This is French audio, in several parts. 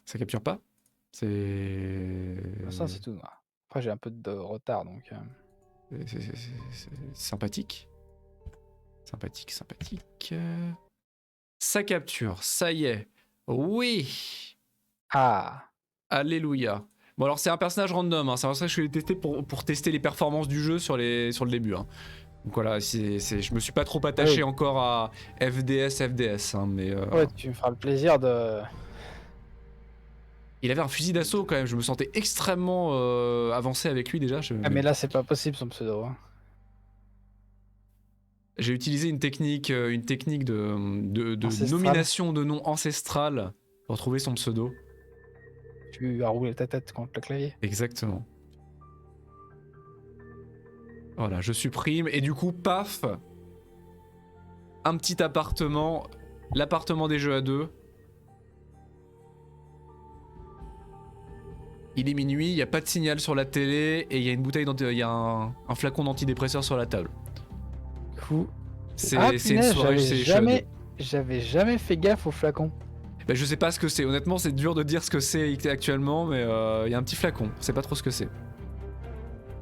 Ça capture pas? C'est... Ça, c'est tout. Après, j'ai un peu de retard, donc... c'est sympathique. Sympathique, sympathique. Ça capture, ça y est. Oui! Ah! Alléluia. Bon alors c'est un personnage random, hein. C'est pour ça que je l'ai testé pour tester les performances du jeu sur le début. Hein. Donc voilà, je me suis pas trop Ah attaché oui. encore à FDS, hein, mais... Ouais, tu me feras le plaisir de... Il avait un fusil d'assaut quand même, je me sentais extrêmement avancé avec lui déjà. Ah, mais là, c'est pas possible, son pseudo. Hein. J'ai utilisé une technique de Ancestral. nomination de nom ancestral pour trouver son pseudo. Tu as roulé ta tête contre le clavier. Exactement. Voilà, je supprime et du coup, paf, un petit appartement, l'appartement des jeux à deux. Il est minuit, il n'y a pas de signal sur la télé et il y a une bouteille, il y a un flacon d'antidépresseur sur la table. Coup. Ah, C'est une punaise, soirée chez les jeux à deux. j'avais jamais fait gaffe au flacon. Ben, je sais pas ce que c'est, honnêtement c'est dur de dire ce que c'est actuellement, mais il y a un petit flacon, on sait pas trop ce que c'est.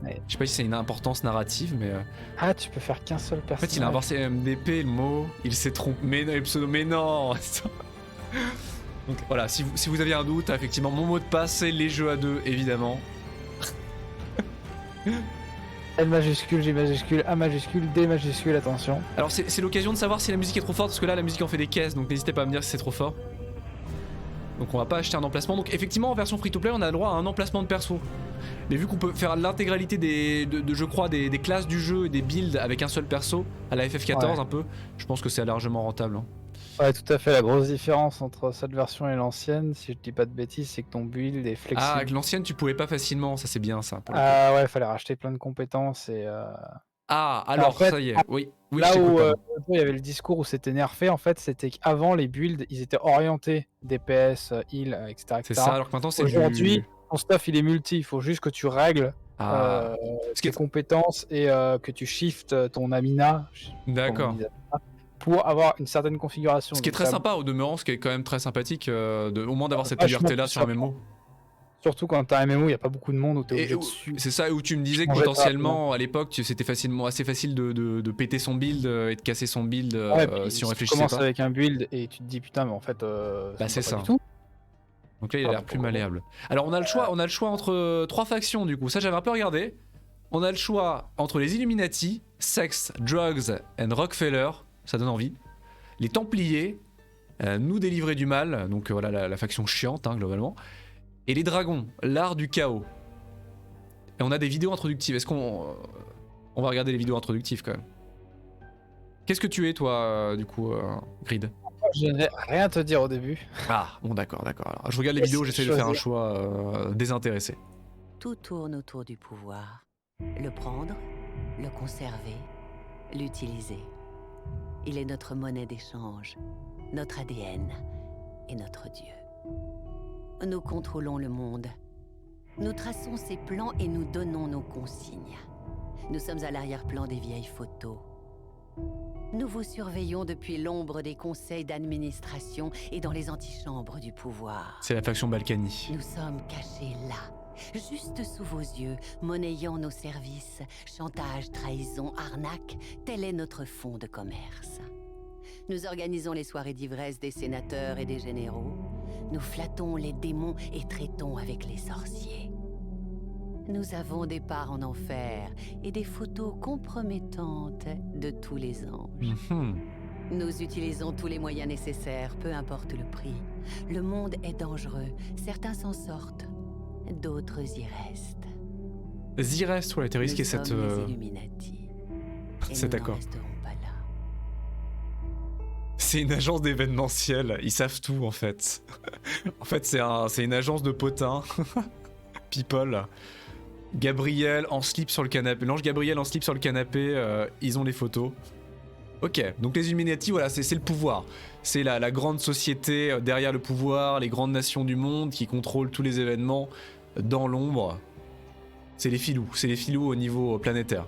Ouais. Je sais pas si c'est une importance narrative, mais... Ah, tu peux faire qu'un seul En personnage. fait, il a inversé MDP, le mot, il s'est trompé, mais non, le pseudo, mais non. Donc voilà, si vous aviez un doute, effectivement, mon mot de passe, c'est les jeux à deux, évidemment. L majuscule, G majuscule, A majuscule, D majuscule, attention. Alors c'est l'occasion de savoir si la musique est trop forte, parce que là, la musique en fait des caisses, donc n'hésitez pas à me dire si c'est trop fort. Donc on va pas acheter un emplacement. Donc effectivement, en version free-to-play, on a le droit à un emplacement de perso. Mais vu qu'on peut faire l'intégralité je crois, des classes du jeu et des builds avec un seul perso, à la FF14 Ouais. un peu, je pense que c'est largement rentable. Hein. Ouais, tout à fait. La grosse différence entre cette version et l'ancienne, si je dis pas de bêtises, c'est que ton build est Ah, flexible. avec l'ancienne, tu pouvais pas facilement, ça c'est bien ça, pour le coup. Ah ouais, fallait racheter plein de compétences et... Ah, En alors, fait, ça y est, oui, oui, je là t'écoute, où pardon. il y avait le discours où c'était nerfé, en fait, c'était qu'avant les builds, ils étaient orientés DPS, heal, etc., C'est ça, etc. alors que maintenant c'est Aujourd'hui, du... ton stuff il est multi, il faut juste que tu règles Ah, ce qui tes est... compétences et que tu shifts ton Amina, je sais pas comment on D'accord. dit ça, pour avoir une certaine configuration. Ce qui est Donc très ça sympa au demeurant, ce qui est quand même très sympathique, au moins d'avoir cette vachement liberté-là plus sur un sûr. MMO. Surtout quand t'as un MMO, il n'y a pas beaucoup de monde où t'es Et obligé de suivre. c'est ça où tu me disais que Changer très rapidement. potentiellement à l'époque c'était assez facile de péter son build et de casser son build Ouais, puis si on si tu réfléchissait commences pas. avec un build et tu te dis putain, mais en fait, Bah ça me va c'est pas du ça. tout. Donc là il a Ah, l'air bah, plus malléable. Alors on a le choix entre trois factions du coup, ça j'avais un peu regardé. On a le choix entre les Illuminati, Sex, Drugs and Rockefeller, ça donne envie. Les Templiers, nous délivrer du mal, donc voilà la faction chiante hein, globalement. Et les Dragons, l'art du chaos. Et on a des vidéos introductives. Est-ce qu'on on va regarder les vidéos introductives quand même. Qu'est-ce que tu es toi, du coup, Grid? Je n'ai rien te dire au début. Ah, bon d'accord, d'accord. Alors, je regarde les vidéos, Laisse j'essaie de faire un choisir. choix désintéressé. Tout tourne autour du pouvoir. Le prendre, le conserver, l'utiliser. Il est notre monnaie d'échange, notre ADN et notre Dieu. Nous contrôlons le monde. Nous traçons ses plans et nous donnons nos consignes. Nous sommes à l'arrière-plan des vieilles photos. Nous vous surveillons depuis l'ombre des conseils d'administration et dans les antichambres du pouvoir. C'est la faction Balkany. Nous sommes cachés là, juste sous vos yeux, monnayant nos services. Chantage, trahison, arnaque, tel est notre fonds de commerce. Nous organisons les soirées d'ivresse des sénateurs et des généraux. Nous flattons les démons et traitons avec les sorciers. Nous avons des parts en enfer et des photos compromettantes de tous les anges. Nous utilisons tous les moyens nécessaires, peu importe le prix. Le monde est dangereux, certains s'en sortent, d'autres y restent. Zirest, ouais, t'es risqué Nous cette... sommes les Illuminati. Et C'est nous n'en d'accord. resterons pas là. C'est une agence d'événementiel, ils savent tout en fait. En fait c'est une agence de potins. People. Gabriel en slip sur le canapé. L'ange Gabriel en slip sur le canapé, ils ont les photos. Ok, donc les Illuminati, voilà, c'est le pouvoir. C'est la grande société derrière le pouvoir, les grandes nations du monde qui contrôlent tous les événements dans l'ombre. C'est les filous au niveau planétaire.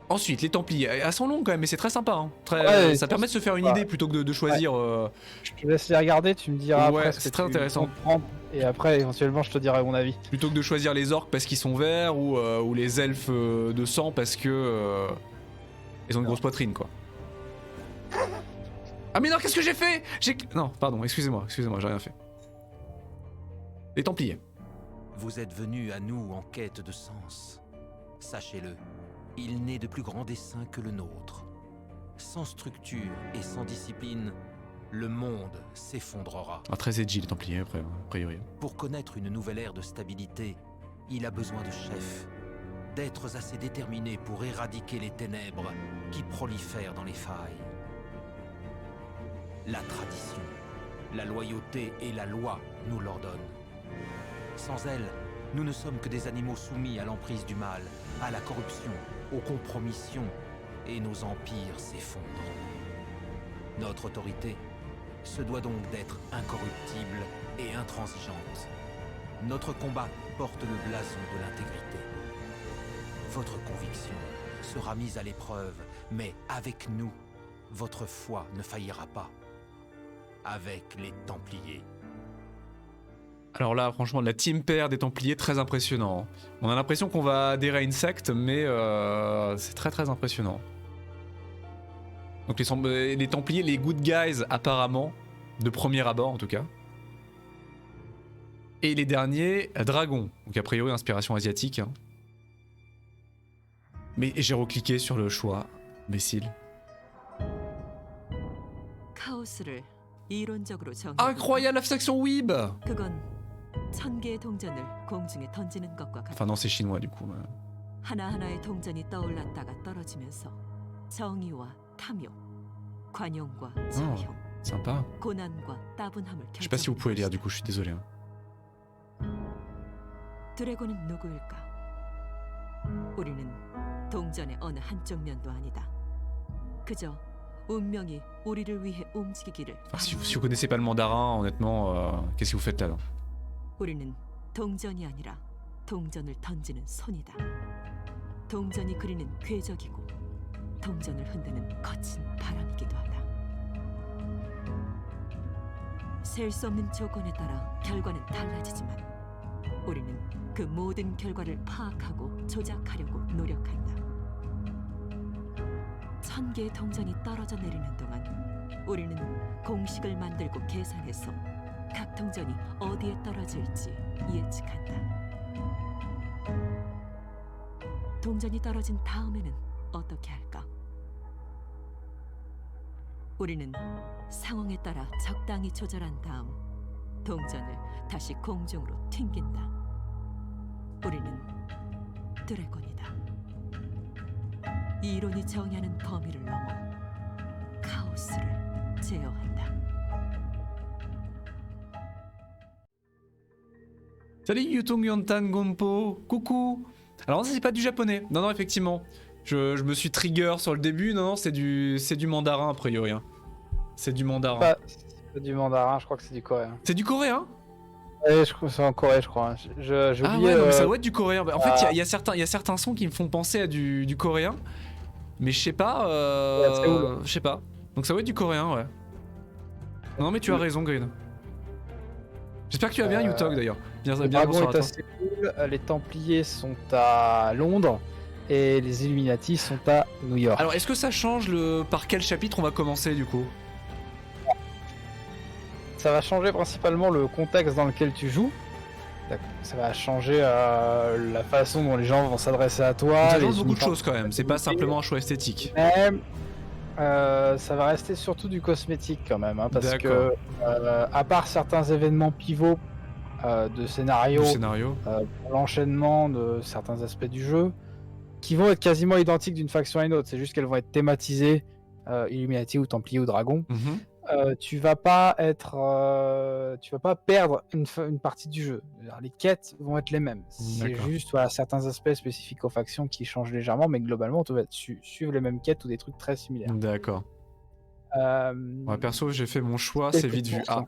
Ensuite, les Templiers. Elles sont longues quand même, mais c'est très sympa. Hein. Ouais, ça permet de se faire une ouais. idée plutôt que de choisir. Je te laisse les regarder, tu me diras Ouais, après ce c'est que très tu intéressant. comptes prendre, et après éventuellement je te dirai mon avis. Plutôt que de choisir les orques parce qu'ils sont verts ou les elfes de sang parce que. Ils ont une grosse poitrine, quoi. Ah, mais non, qu'est-ce que j'ai fait? Non, pardon, excusez-moi, j'ai rien fait. Les Templiers. Vous êtes venus à nous en quête de sens. Sachez-le, il n'est de plus grand dessein que le nôtre. Sans structure et sans discipline, le monde s'effondrera. Ah, très edgy, les Templiers, a priori. Pour connaître une nouvelle ère de stabilité, il a besoin de chefs, d'êtres assez déterminés pour éradiquer les ténèbres qui prolifèrent dans les failles. La tradition, la loyauté et la loi nous l'ordonnent. Sans elles, nous ne sommes que des animaux soumis à l'emprise du mal, à la corruption, aux compromissions, et nos empires s'effondrent. Notre autorité se doit donc d'être incorruptible et intransigeante. Notre combat porte le blason de l'intégrité. Votre conviction sera mise à l'épreuve, mais avec nous, votre foi ne faillira pas. Avec les Templiers. Alors là, franchement, la team pair des Templiers, très impressionnant. On a l'impression qu'on va adhérer à une secte, mais c'est très très impressionnant. Donc les Templiers, les good guys apparemment, de premier abord en tout cas. Et les derniers, dragons. Donc a priori inspiration asiatique. Hein. Mais j'ai recliqué sur le choix, imbécile. 카오스를 이론적으로 정의. Incroyable la section Weeb. 그건 1000개의 동전을 공중에 던지는 것과 같아. Enfin non, c'est chinois du coup. 하나하나의 동전이 떠올랐다가 떨어지면서 정의와 탐욕, 관용과 자형, Sympa. 고난과 따분함을 Je sais pas si vous pouvez lire du coup, je suis désolé. Hein. 드래곤은 누구일까? 우리는 동전의 어느 한쪽 면도 아니다. 그저 운명이 우리를 위해 움직이기를. Enfin, si vous connaissez pas le mandarin, honnêtement, qu'est-ce que vous faites là? 우리는 동전이 아니라 동전을 던지는 손이다. 동전이 그리는 궤적이고 동전을 흔드는 거친 바람이기도 하다. 셀 수 없는 조건에 따라 결과는 달라지지만 우리는 그 모든 결과를 파악하고 조작하려고 노력한다. 1000개의 동전이 떨어져 내리는 동안 우리는 공식을 만들고 계산해서 각 동전이 어디에 떨어질지 예측한다. 동전이 떨어진 다음에는 어떻게 할까? 우리는 상황에 따라 적당히 조절한 다음 동전을 다시 공중으로 튕긴다. 우리는 드래곤이다. 이 이론이 정의하는 범위를 넘어 카오스를 제어한다. Salut Yutong Yontan Gompo, coucou. Alors non, ça c'est pas du japonais. Non, non, effectivement. Je me suis trigger sur le début. Non, non, c'est du mandarin a priori. Hein. C'est du mandarin. C'est du mandarin, je crois que c'est du coréen. C'est du coréen? Ouais, je crois que c'est en Corée, je crois. J'ai Ah oublié. ouais, non, mais ça doit être du coréen. En fait, il y a certains sons qui me font penser à du coréen. Mais je sais pas. Je sais pas. Donc ça doit être du coréen, ouais. Non, mais tu as raison, Green. J'espère que tu vas bien, Yutog d'ailleurs. Bien, Le bien dragon bonsoir à est toi. assez cool. Les Templiers sont à Londres et les Illuminati sont à New York. Alors, est-ce que ça change par quel chapitre on va commencer du coup? Ça va changer principalement le contexte dans lequel tu joues. Ça va changer la façon dont les gens vont s'adresser à toi. Ça les change beaucoup de uniformes choses quand même. C'est pas simplement un choix esthétique. Mais ça va rester surtout du cosmétique quand même, hein, parce que à part certains événements pivots de scénario, Du scénario. l'enchaînement de certains aspects du jeu, qui vont être quasiment identiques d'une faction à une autre, c'est juste qu'elles vont être thématisées Illuminati ou Templier ou Dragon. Mhm. Tu vas pas perdre une partie du jeu. Les quêtes vont être les mêmes. C'est D'accord. juste certains aspects spécifiques aux factions qui changent légèrement, mais globalement, tu vas suivre les mêmes quêtes ou des trucs très similaires. D'accord. Euh, Ouais, perso, j'ai fait mon choix, c'est vite vu. Ah,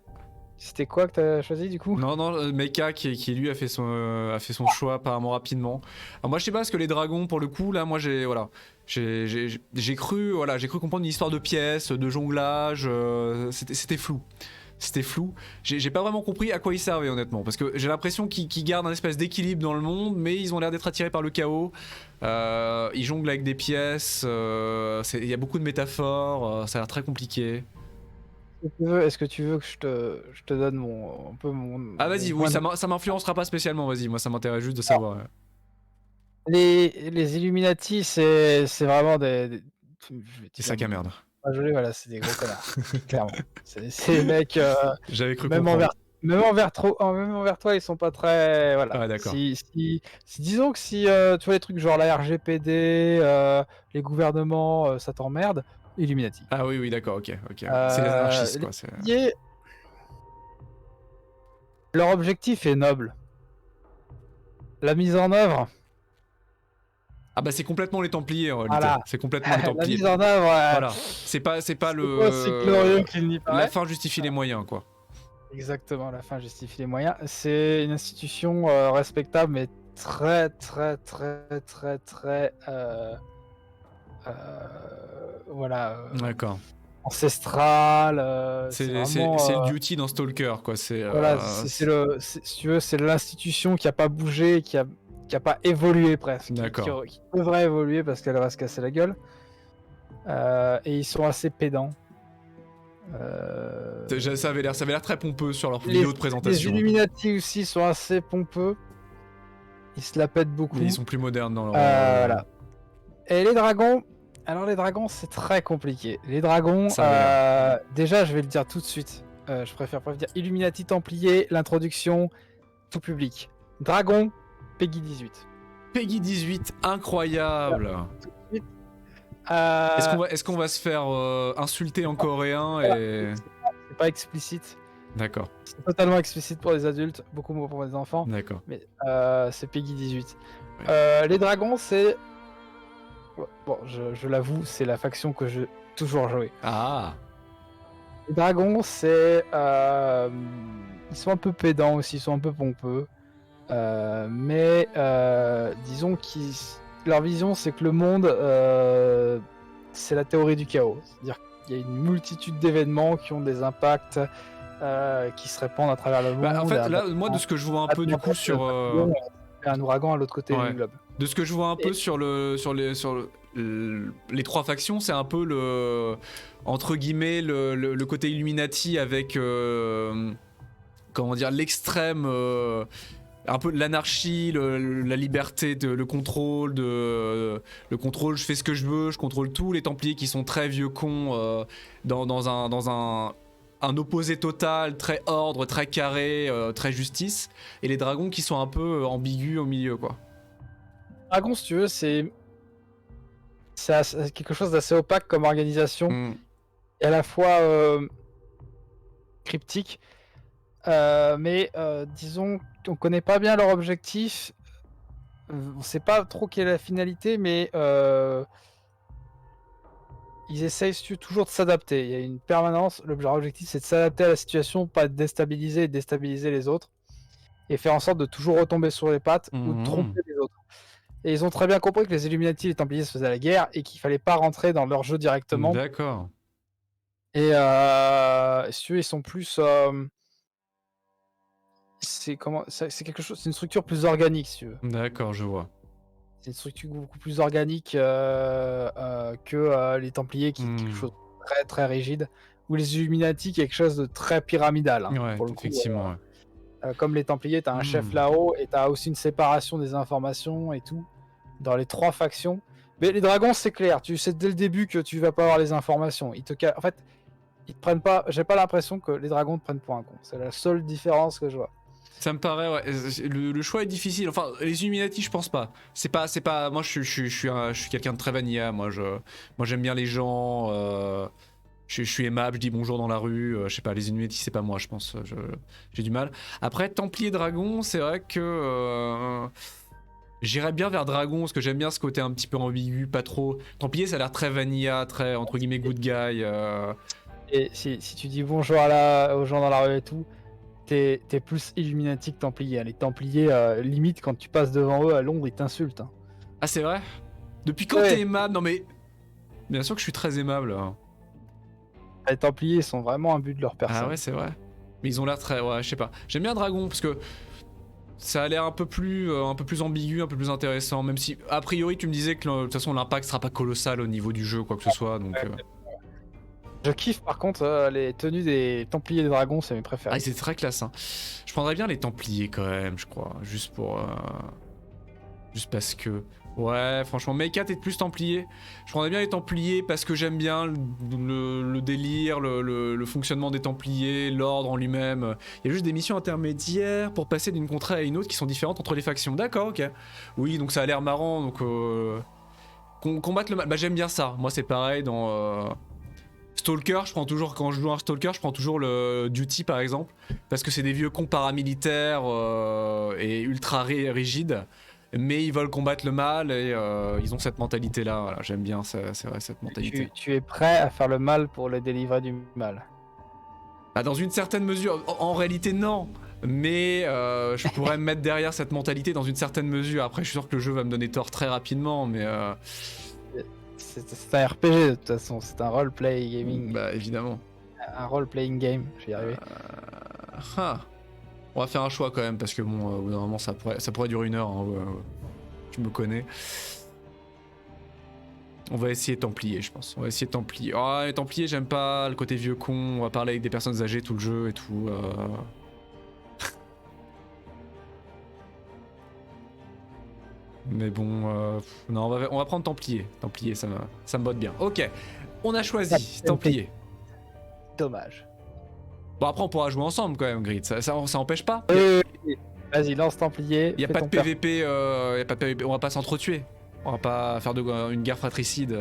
C'était quoi que t'as choisi du coup? Non, Mecha qui lui a fait son choix apparemment rapidement. Alors moi je sais pas parce que les dragons pour le coup là moi j'ai cru comprendre une histoire de pièces, de jonglage, c'était flou. C'était flou. J'ai pas vraiment compris à quoi ils servaient honnêtement parce que j'ai l'impression qu'ils gardent un espèce d'équilibre dans le monde mais ils ont l'air d'être attirés par le chaos. Ils jonglent avec des pièces, il y a beaucoup de métaphores, ça a l'air très compliqué. Est-ce que tu veux que je te donne un peu mon. Ah vas-y, mon oui, point de- ça m'influencera pas spécialement, vas-y, moi ça m'intéresse juste de savoir. Les Illuminati, c'est vraiment C'est sac à merde. Voilà, c'est des gros connards, clairement. C'est des mecs, J'avais cru même comprendre. même envers toi, ils sont pas très. Voilà. Ah d'accord. Disons que si tu vois les trucs genre la RGPD, les gouvernements, ça t'emmerde, Illuminati. Ah oui, d'accord, ok. C'est les anarchistes quoi. Leur objectif est noble. La mise en œuvre. Ah bah c'est complètement les Templiers en réalité. Voilà. C'est complètement les La Templiers. mise en œuvre. Voilà. C'est pas c'est le. aussi glorieux qu'il n'y paraît. La fin justifie les moyens quoi. Exactement, la fin justifie les moyens. C'est une institution respectable, mais très voilà, D'accord. ancestrale. C'est vraiment, le duty dans Stalker quoi. voilà, si tu veux, c'est l'institution qui a pas bougé, qui a pas évolué presque. D'accord. Qui devrait évoluer parce qu'elle va se casser la gueule. Et ils sont assez pédants. Ça avait l'air très pompeux sur leur vidéo de présentation. Les Illuminati aussi sont assez pompeux. Ils se la pètent beaucoup. Mais ils sont plus modernes dans leur. Voilà. Et les dragons. Alors les dragons, c'est très compliqué. Les dragons, déjà, je vais le dire tout de suite. Je préfère pas dire Illuminati Templier, l'introduction, tout public. Dragon, Peggy 18. Peggy 18, incroyable. Ouais. Est-ce qu'on va se faire insulter en coréen et... C'est pas explicite. D'accord. C'est totalement explicite pour les adultes, beaucoup moins pour les enfants. D'accord. Mais c'est Peggy 18. Les dragons, c'est... Bon, je l'avoue, c'est la faction que j'ai toujours joué. Ah. Les dragons, c'est... Ils sont un peu pédants aussi, ils sont un peu pompeux. Mais disons qu'ils... Leur vision, c'est que le monde, c'est la théorie du chaos. C'est-à-dire qu'il y a une multitude d'événements qui ont des impacts qui se répandent à travers le monde. En fait, là, moi, de ce que je vois un peu du coup sur... Un ouragan à l'autre côté du globe. De ce que je vois un peu sur les trois factions, c'est un peu le... Entre guillemets, le côté Illuminati avec... comment dire, l'extrême... un peu de l'anarchie, la liberté, le contrôle, je fais ce que je veux, je contrôle tout. Les Templiers qui sont très vieux cons dans un opposé total, très ordre, très carré, très justice. Et les dragons qui sont un peu ambigus au milieu, quoi. Dragon, si tu veux, c'est quelque chose d'assez opaque comme organisation, et à la fois cryptique. Mais disons qu'on connaît pas bien leur objectif, on sait pas trop quelle est la finalité, mais ils essayent toujours de s'adapter. Il y a une permanence, leur objectif c'est de s'adapter à la situation, pas de déstabiliser et déstabiliser les autres, et faire en sorte de toujours retomber sur les pattes ou de tromper les autres. Et ils ont très bien compris que les Illuminati et les Templiers se faisaient la guerre et qu'il fallait pas rentrer dans leur jeu directement. D'accord. Et si tu veux, ils sont plus... c'est quelque chose, c'est une structure plus organique, si tu veux. D'accord, je vois. C'est une structure beaucoup plus organique que les Templiers, qui est quelque chose de très très rigide, ou les Illuminati, quelque chose de très pyramidal. Hein, ouais, pour le coup, effectivement. comme les Templiers, t'as un chef là-haut et t'as aussi une séparation des informations et tout dans les trois factions. Mais les dragons, c'est clair, tu sais dès le début que tu vas pas avoir les informations. En fait, ils te prennent pas. J'ai pas l'impression que les dragons te prennent pour un con. C'est la seule différence que je vois. Ça me paraît, ouais. Le choix est difficile. Enfin, les Illuminati, je pense pas. C'est pas. Moi, je suis quelqu'un de très vanilla. Moi, j'aime bien les gens. Je suis aimable. Je dis bonjour dans la rue. Je sais pas. Les Illuminati, c'est pas moi, je pense. J'ai du mal. Après, Templier Dragon, c'est vrai que j'irais bien vers Dragon parce que j'aime bien ce côté un petit peu ambigu, pas trop. Templier, ça a l'air très vanilla, très entre guillemets good guy. Et si tu dis bonjour aux gens dans la rue et tout. t'es plus Illuminati que Templier. Les Templiers, limite, quand tu passes devant eux à Londres, ils t'insultent. Hein. Ah, c'est vrai? Depuis quand Ouais. t'es aimable? Non, mais. Bien sûr que je suis très aimable. Hein. Les Templiers sont vraiment un but de leur personne. Ah, ouais, c'est vrai. Mais ils ont l'air très. Ouais, je sais pas. J'aime bien Dragon parce que. Ça a l'air un peu plus ambigu, un peu plus intéressant. Même si, a priori, tu me disais que de toute façon, l'impact sera pas colossal au niveau du jeu, quoi que ce soit. Donc. Je kiffe par contre les tenues des Templiers et des Dragons, c'est mes préférés. Ah, c'est très classe. Hein. Je prendrais bien les Templiers quand même, je crois. Juste pour. Juste parce que. Ouais, franchement, Meika, t'es plus Templier. Je prendrais bien les Templiers parce que j'aime bien le délire, le fonctionnement des Templiers, l'ordre en lui-même. Il y a juste des missions intermédiaires pour passer d'une contrée à une autre qui sont différentes entre les factions. D'accord, ok. Oui, donc ça a l'air marrant. Donc. Combattre le mal. Bah, j'aime bien ça. Moi, c'est pareil dans. Stalker, je prends toujours, quand je joue un Stalker, je prends toujours le Duty par exemple, parce que c'est des vieux cons paramilitaires et ultra rigides, mais ils veulent combattre le mal et ils ont cette mentalité là, voilà, j'aime bien c'est vrai cette mentalité. Tu es prêt à faire le mal pour le délivrer du mal? Bah, dans une certaine mesure, en réalité non, mais je pourrais me mettre derrière cette mentalité dans une certaine mesure, après je suis sûr que le jeu va me donner tort très rapidement, mais... C'est un RPG de toute façon, c'est un role-play gaming. Bah évidemment. Un role-playing game, je vais y arriver. On va faire un choix quand même parce que bon, au bout d'un moment ça pourrait durer 1 heure. Hein, tu me connais. On va essayer Templier, je pense. On va essayer Templier. Ah, les Templiers, j'aime pas le côté vieux con. On va parler avec des personnes âgées tout le jeu et tout. Mais bon, non, on va prendre Templier. Templier, ça me botte bien. Ok, on a choisi Templier. Dommage. Bon, après, on pourra jouer ensemble quand même, Grid. Ça empêche pas. Vas-y, lance Templier. Il y a pas de PVP, on va pas s'entretuer. On va pas faire une guerre fratricide.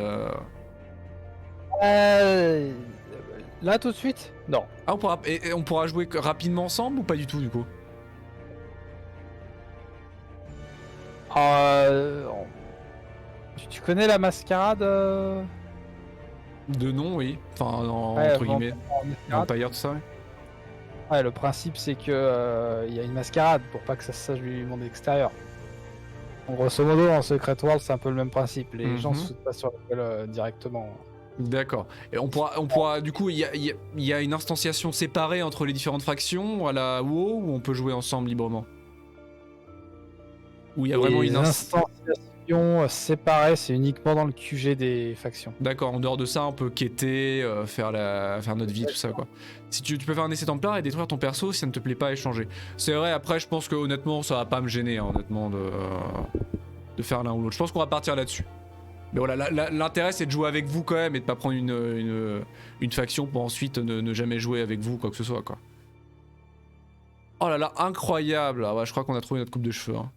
Là, tout de suite? Non. Ah, on pourra jouer rapidement ensemble ou pas du tout, du coup? Tu connais la mascarade De nom, oui. Enfin, ouais, entre guillemets. Vampire, tout ça, ouais. Ouais, le principe c'est que y a une mascarade pour pas que ça se sache du monde extérieur. En grosso modo, en Secret World, c'est un peu le même principe. Les gens se foutent pas sur la gueule directement. D'accord. Et on pourra du coup, il y a une instanciation séparée entre les différentes factions à la WoW ou on peut jouer ensemble librement? Où il y a vraiment une instanciation séparée, c'est uniquement dans le QG des factions. D'accord, en dehors de ça, on peut quêter, faire notre vie, tout ça quoi. Si tu peux faire un essai templaire et détruire ton perso si ça ne te plaît pas échanger. C'est vrai, après je pense que honnêtement ça va pas me gêner hein, honnêtement de faire l'un ou l'autre. Je pense qu'on va partir là-dessus. Mais voilà, l'intérêt c'est de jouer avec vous quand même et de pas prendre une faction pour ensuite ne jamais jouer avec vous quoi que ce soit quoi. Oh là là, incroyable. Ah ouais, je crois qu'on a trouvé notre coupe de cheveux. Hein.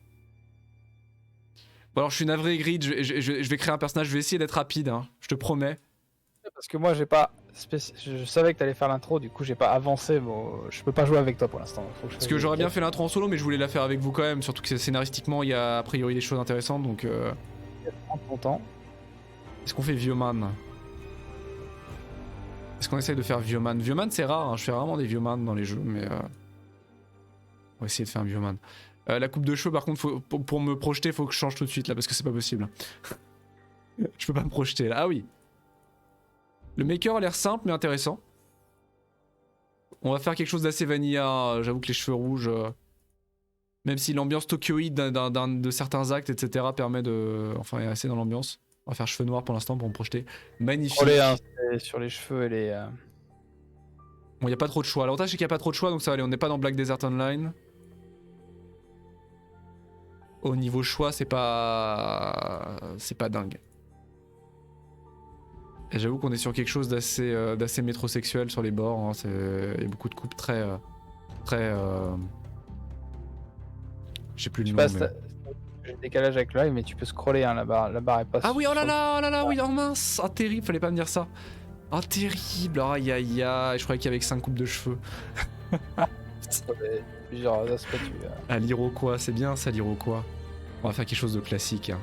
Bon alors je suis navré Grid, je vais créer un personnage, je vais essayer d'être rapide, hein, je te promets. Parce que moi j'ai pas... Je savais que t'allais faire l'intro, du coup j'ai pas avancé, bon, je peux pas jouer avec toi pour l'instant. Parce que j'aurais bien fait l'intro en solo mais je voulais la faire avec vous quand même, surtout que scénaristiquement il y a a priori des choses intéressantes donc... Prends ton temps. Est-ce qu'on fait Vieux Man? Est-ce qu'on essaye de faire Vieux Man? Vieux Man c'est rare, hein, je fais rarement des Vieux Man dans les jeux mais... On va essayer de faire un Vieux Man. La coupe de cheveux par contre pour me projeter faut que je change tout de suite là parce que c'est pas possible. Je peux pas me projeter là. Ah oui. Le maker a l'air simple mais intéressant. On va faire quelque chose d'assez vanilla, j'avoue que les cheveux rouges... Même si l'ambiance tokyoïde de certains actes etc permet de... Enfin est assez dans l'ambiance. On va faire cheveux noirs pour l'instant pour me projeter. Magnifique. Sur les cheveux et les... Bon y a pas trop de choix. L'avantage c'est qu'il y a pas trop de choix donc ça va aller, on n'est pas dans Black Desert Online. Au niveau choix, c'est pas dingue. Et j'avoue qu'on est sur quelque chose d'assez métrosexuel sur les bords. Hein. Il y a beaucoup de coupes très. Je sais plus le nom. Mais... J'ai le décalage avec le live, mais tu peux scroller, hein, la barre est pas. Ah oui, oh là là, oui, oh mince, ah terrible, fallait pas me dire ça. Ah terrible, aïe aïe aïe, je croyais qu'il y avait que 5 coupes de cheveux. Plusieurs aspects. Ah l'Iroquois, c'est bien ça l'Iroquois. On va faire quelque chose de classique. Hein.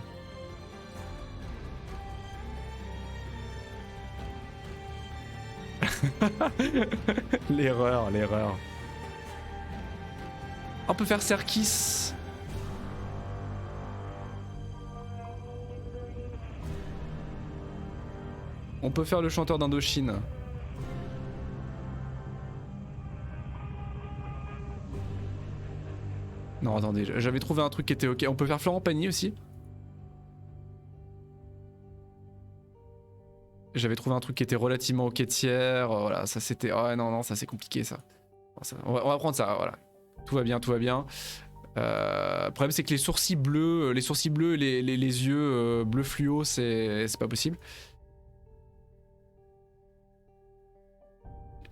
L'erreur. On peut faire Serkis. On peut faire le chanteur d'Indochine. Non, attendez, j'avais trouvé un truc qui était ok. On peut faire Florent Pagny aussi. J'avais trouvé un truc qui était relativement ok tiers. Voilà, ça c'était. Oh non, non, ça c'est compliqué ça. On va prendre ça, voilà. Tout va bien, tout va bien. Le problème c'est que les sourcils bleus et les yeux bleu fluo, c'est pas possible.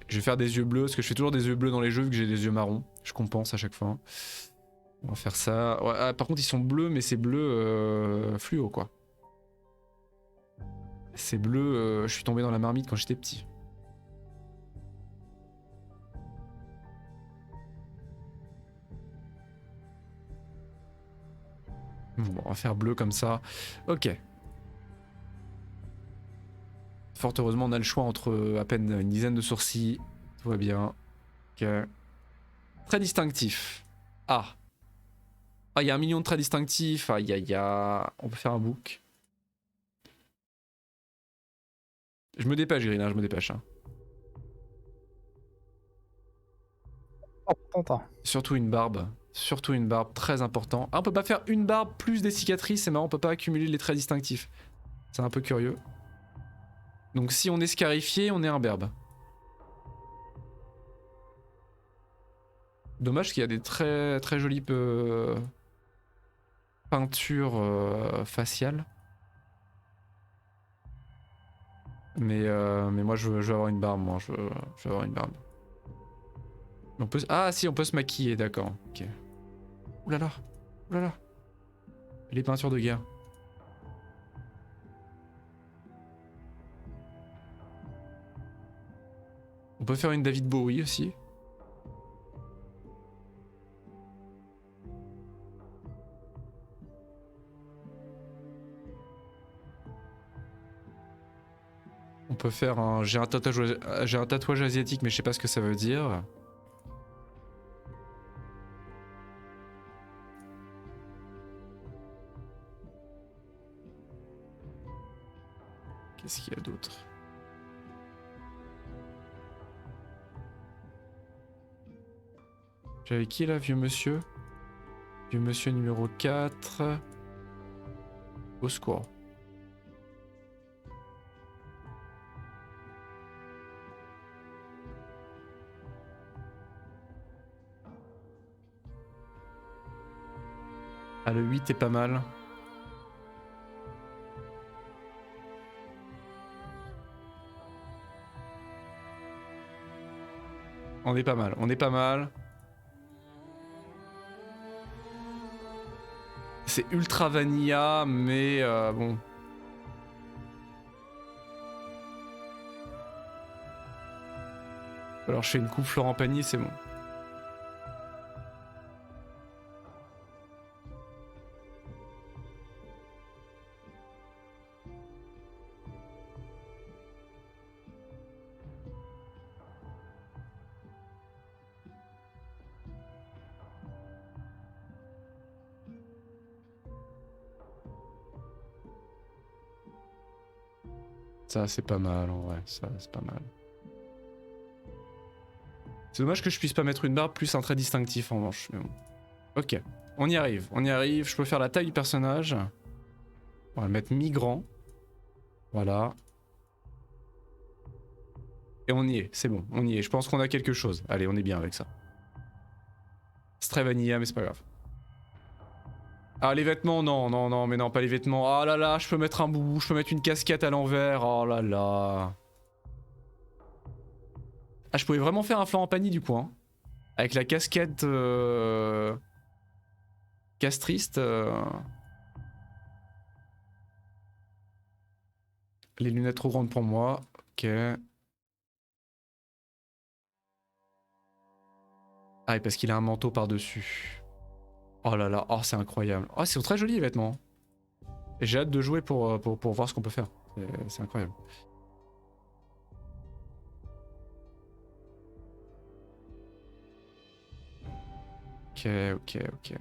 Je vais faire des yeux bleus, parce que je fais toujours des yeux bleus dans les jeux vu que j'ai des yeux marrons. Je compense à chaque fois. On va faire ça. Ouais, ah, par contre ils sont bleus, mais c'est bleu fluo quoi. C'est bleu, je suis tombé dans la marmite quand j'étais petit. Bon, on va faire bleu comme ça. Ok. Fort heureusement, on a le choix entre à peine une dizaine de sourcils. Tout va bien. Ok. Très distinctif. Ah. Ah, il y a 1 million de traits distinctifs. Aïe, aïe, aïe. On peut faire un book. Je me dépêche, Green, je me dépêche. Hein. T'entends. Surtout une barbe. Surtout une barbe, très important. Ah, on peut pas faire une barbe plus des cicatrices, c'est marrant, on peut pas accumuler les traits distinctifs. C'est un peu curieux. Donc si on est scarifié, on est un berbe. Dommage qu'il y a des très très jolies peintures faciales. Mais moi je veux avoir une barbe, moi je veux avoir une barbe. On peut... Ah si, on peut se maquiller, d'accord. Ok. Oulala, oulala. Les peintures de guerre. On peut faire une David Bowie aussi. On peut faire un... J'ai un tatouage asiatique, mais je sais pas ce que ça veut dire. Qu'est-ce qu'il y a d'autre? J'avais qui là, vieux monsieur? Vieux monsieur numéro 4. Au secours. Ah, le 8 est pas mal. On est pas mal, on est pas mal. C'est ultra vanilla, mais bon. Alors je fais une coupe Florent Pagny, c'est bon. Ça c'est pas mal en vrai, ça c'est pas mal. C'est dommage que je puisse pas mettre une barbe plus un trait distinctif en revanche. Mais bon. Ok, on y arrive, on y arrive. Je peux faire la taille du personnage. On va le mettre mi-grand. Voilà. Et on y est, c'est bon, on y est. Je pense qu'on a quelque chose. Allez, on est bien avec ça. C'est très vanilla, mais c'est pas grave. Ah, les vêtements, non, non, non, mais non, pas les vêtements. Ah là là, je peux mettre un boubou, je peux mettre une casquette à l'envers. Oh là là. Ah, je pouvais vraiment faire un Florent Pagny du coup, hein. Avec la casquette castriste. Les lunettes trop grandes pour moi. Ok. Ah, et parce qu'il a un manteau par-dessus. Oh là là, oh c'est incroyable. Oh, c'est très joli les vêtements. Et j'ai hâte de jouer pour voir ce qu'on peut faire. C'est incroyable. Ok, ok, ok.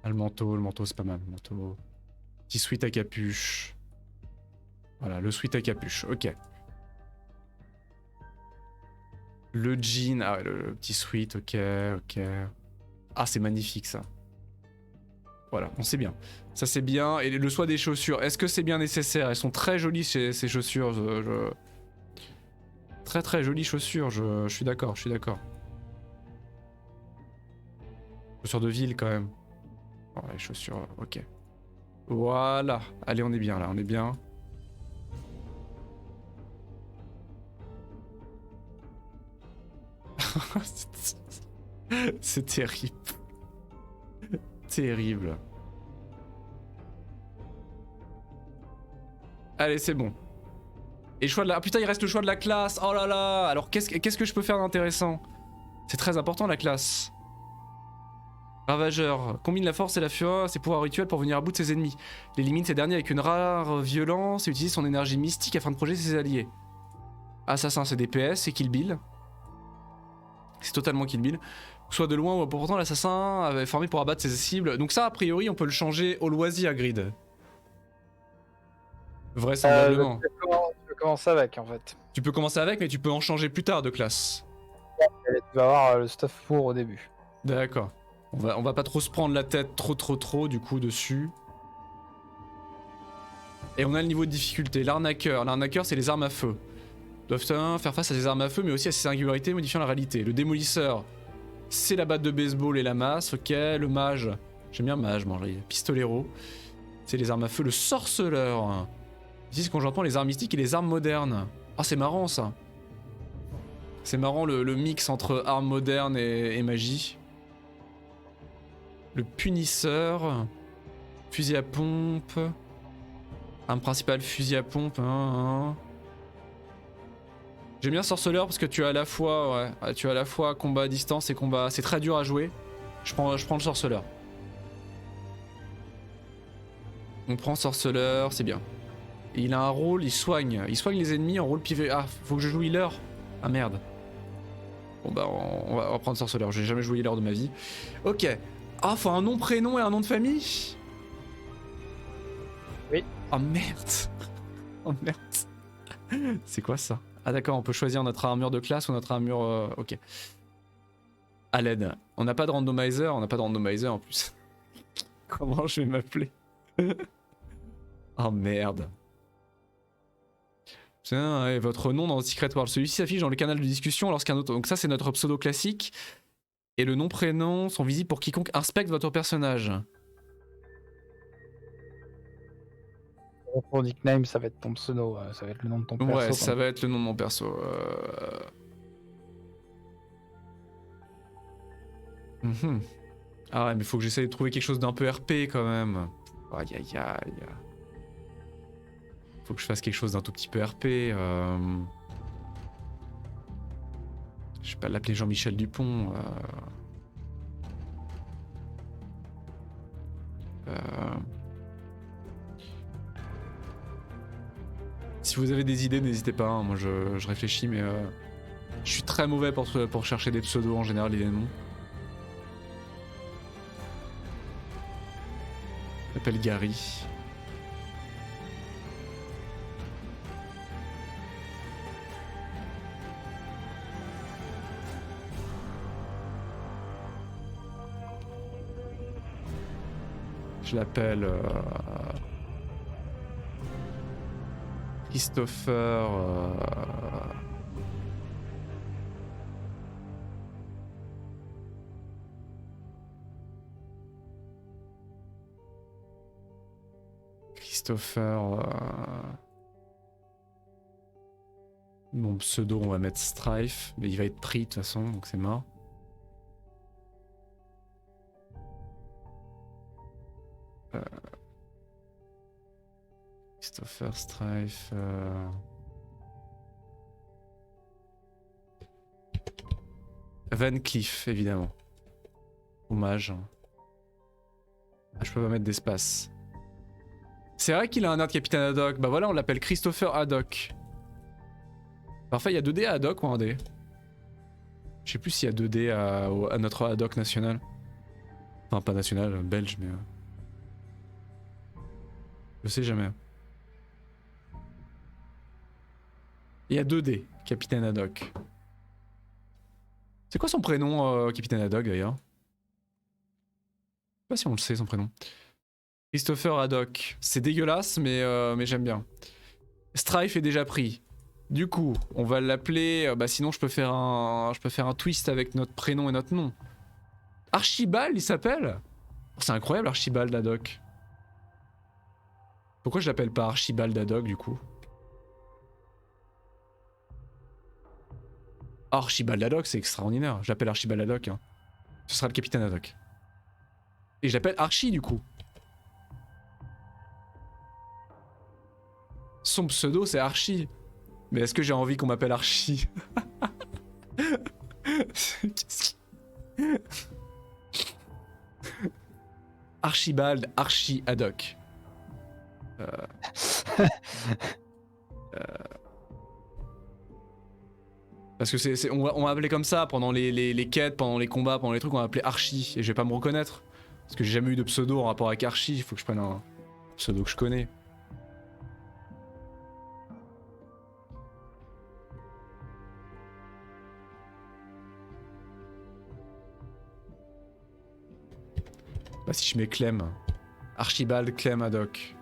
Ah, le manteau c'est pas mal, le manteau. Petit sweat à capuche. Voilà, le sweat à capuche, ok. Le jean, ah ouais, le petit sweat, ok, ok. Ah, c'est magnifique ça. Voilà, on sait bien. Ça c'est bien. Et le choix des chaussures, est-ce que c'est bien nécessaire? Elles sont très jolies ces chaussures. Très très jolies chaussures, je suis d'accord, je suis d'accord. Chaussures de ville quand même. Oh, les chaussures, ok. Voilà, allez on est bien là, on est bien. C'est terrible. Terrible. Allez, c'est bon. Et le choix de la... Ah, putain, il reste le choix de la classe. Oh là là. Alors, qu'est-ce que je peux faire d'intéressant? C'est très important, la classe. Ravageur. Combine la force et la fureur, ses pouvoirs rituels pour venir à bout de ses ennemis. Il élimine ces derniers avec une rare violence et utilise son énergie mystique afin de protéger ses alliés. Assassin, c'est DPS, c'est Kill Bill. C'est totalement Kill Bill. Soit de loin ou pourtant, l'assassin avait formé pour abattre ses cibles. Donc ça, a priori, on peut le changer au loisir, Grid. Vraisemblablement. Tu peux commencer avec en fait. Tu peux commencer avec, mais tu peux en changer plus tard de classe. Et tu vas avoir le stuff pour au début. D'accord. On va pas trop se prendre la tête trop du coup dessus. Et on a le niveau de difficulté. L'arnaqueur. L'arnaqueur, c'est les armes à feu. Doivent faire face à ces armes à feu, mais aussi à ces singularités modifiant la réalité. Le démolisseur, c'est la batte de baseball et la masse. Ok. Le mage. J'aime bien mage, moi. Pistolero. C'est les armes à feu. Le sorceleur. Ici, c'est conjointement les armes mystiques et les armes modernes. Ah, c'est marrant ça. C'est marrant le mix entre armes modernes et magie. Le punisseur. Fusil à pompe. Arme principale, fusil à pompe. J'aime bien sorceleur parce que tu as à la fois, ouais, tu as à la fois combat à distance et combat. C'est très dur à jouer. Je prends le sorceleur. On prend sorceleur, c'est bien. Et il a un rôle, il soigne les ennemis en rôle pivot. Ah, faut que je joue healer. Ah merde. Bon bah on va prendre sorceleur, j'ai jamais joué healer de ma vie. Ok. Ah, faut un nom, prénom et un nom de famille? Oui. Oh merde. Oh merde. C'est quoi ça? Ah d'accord, on peut choisir notre armure de classe ou notre armure... ok. À l'aide. On n'a pas de randomizer, en plus. Comment je vais m'appeler? Oh merde. Tiens, et votre nom dans Secret World. Celui-ci s'affiche dans le canal de discussion lorsqu'un autre... Donc ça c'est notre pseudo classique. Et le nom, prénom sont visibles pour quiconque inspecte votre personnage. Pour nickname, ça va être ton pseudo, ça va être le nom de ton perso. Ouais, ça va être le nom de mon perso. Ah ouais, mais faut que j'essaye de trouver quelque chose d'un peu RP quand même. Aïe aïe aïe. Faut que je fasse quelque chose d'un tout petit peu RP. Je vais pas l'appeler Jean-Michel Dupont. Si vous avez des idées, n'hésitez pas. Hein. Moi, je réfléchis, mais je suis très mauvais pour chercher des pseudos en général et des noms. Je m'appelle Gary. Je l'appelle Christopher. Mon pseudo, on va mettre Strife, mais il va être pris de toute façon, donc c'est mort. Christopher Strife. Van Cleef, évidemment. Hommage. Ah, je peux pas mettre d'espace. C'est vrai qu'il a un air de Capitaine Haddock. Bah voilà, on l'appelle Christopher Haddock. Parfois, il y a 2D à Haddock ou un D? Je sais plus s'il y a 2D à notre Haddock national. Enfin, pas national, belge, mais... Je sais jamais. Il y a 2D, Capitaine Haddock. C'est quoi son prénom, Capitaine Haddock, d'ailleurs? Je sais pas si on le sait, son prénom. Christopher Haddock. C'est dégueulasse, mais j'aime bien. Strife est déjà pris. Du coup, on va l'appeler... bah sinon, je peux faire un twist avec notre prénom et notre nom. Archibald, il s'appelle? C'est incroyable, Archibald Haddock. Pourquoi je l'appelle pas Archibald Haddock, du coup? Archibald Haddock, c'est extraordinaire. Je l'appelle Archibald Haddock. Hein. Ce sera le capitaine Haddock. Et je l'appelle Archie, du coup. Son pseudo, c'est Archie. Mais est-ce que j'ai envie qu'on m'appelle Archie? Archibald Archie Haddock. Parce que on va appeler comme ça pendant les quêtes, pendant les combats, pendant les trucs, on va appeler Archie. Et je vais pas me reconnaître. Parce que j'ai jamais eu de pseudo en rapport avec Archie, il faut que je prenne un pseudo que je connais. Bah si je mets Clem. Archibald Clem Haddock.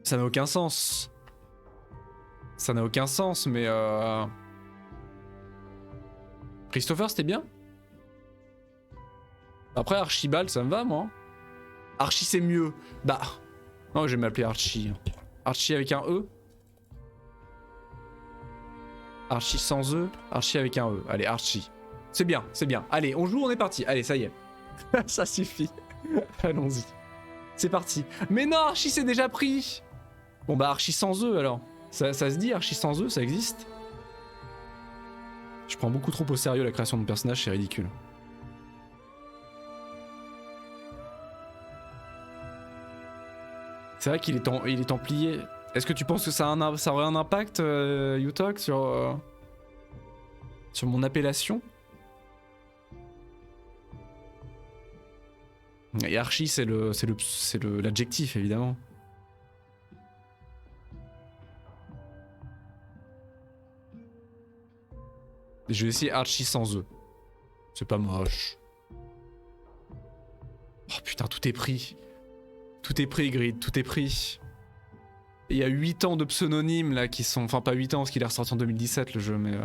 Ça n'a aucun sens. Ça n'a aucun sens, mais Christopher, c'était bien. Après, Archibald, ça me va, moi. Archie, c'est mieux. Bah, non, je vais m'appeler Archie. Archie avec un E. Archie sans E. Archie avec un E. Allez, Archie. C'est bien, c'est bien. Allez, on joue, on est parti. Allez, ça y est. Ça suffit. Allons-y. C'est parti. Mais non, Archie, c'est déjà pris. Bon, bah, Archie sans E, alors. Ça se dit, Archie sans E, ça existe? Je prends beaucoup trop au sérieux la création de personnages, c'est ridicule. C'est vrai qu'il est templier. Est-ce que tu penses que ça aurait un impact, Utok, sur mon appellation? Et Archie, c'est l'adjectif, évidemment. Je vais essayer Archie sans E. C'est pas moche. Oh putain, tout est pris. Tout est pris, Grid, tout est pris. Il y a 8 ans de pseudonymes là qui sont... Enfin, pas 8 ans parce qu'il est ressorti en 2017 le jeu, mais...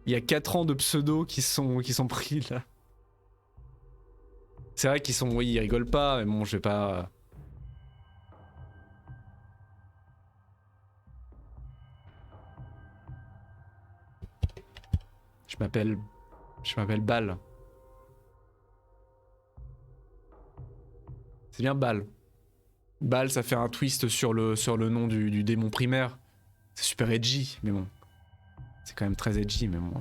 Il y a 4 ans de pseudos qui sont pris là. C'est vrai qu'ils sont... Oui, ils rigolent pas, mais bon, je vais pas... Je m'appelle Bal. C'est bien Bal. Bal, ça fait un twist sur le nom du démon primaire. C'est super edgy, mais bon. C'est quand même très edgy, mais bon.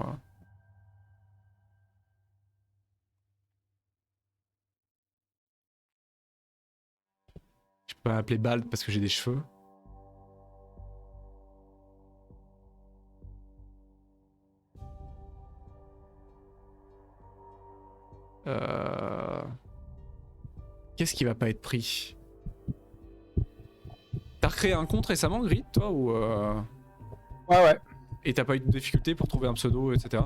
Je peux pas m'appeler Bal parce que j'ai des cheveux. Qu'est-ce qui va pas être pris? T'as recréé un compte récemment, Grid, toi, ou Ouais. Et t'as pas eu de difficulté pour trouver un pseudo, etc.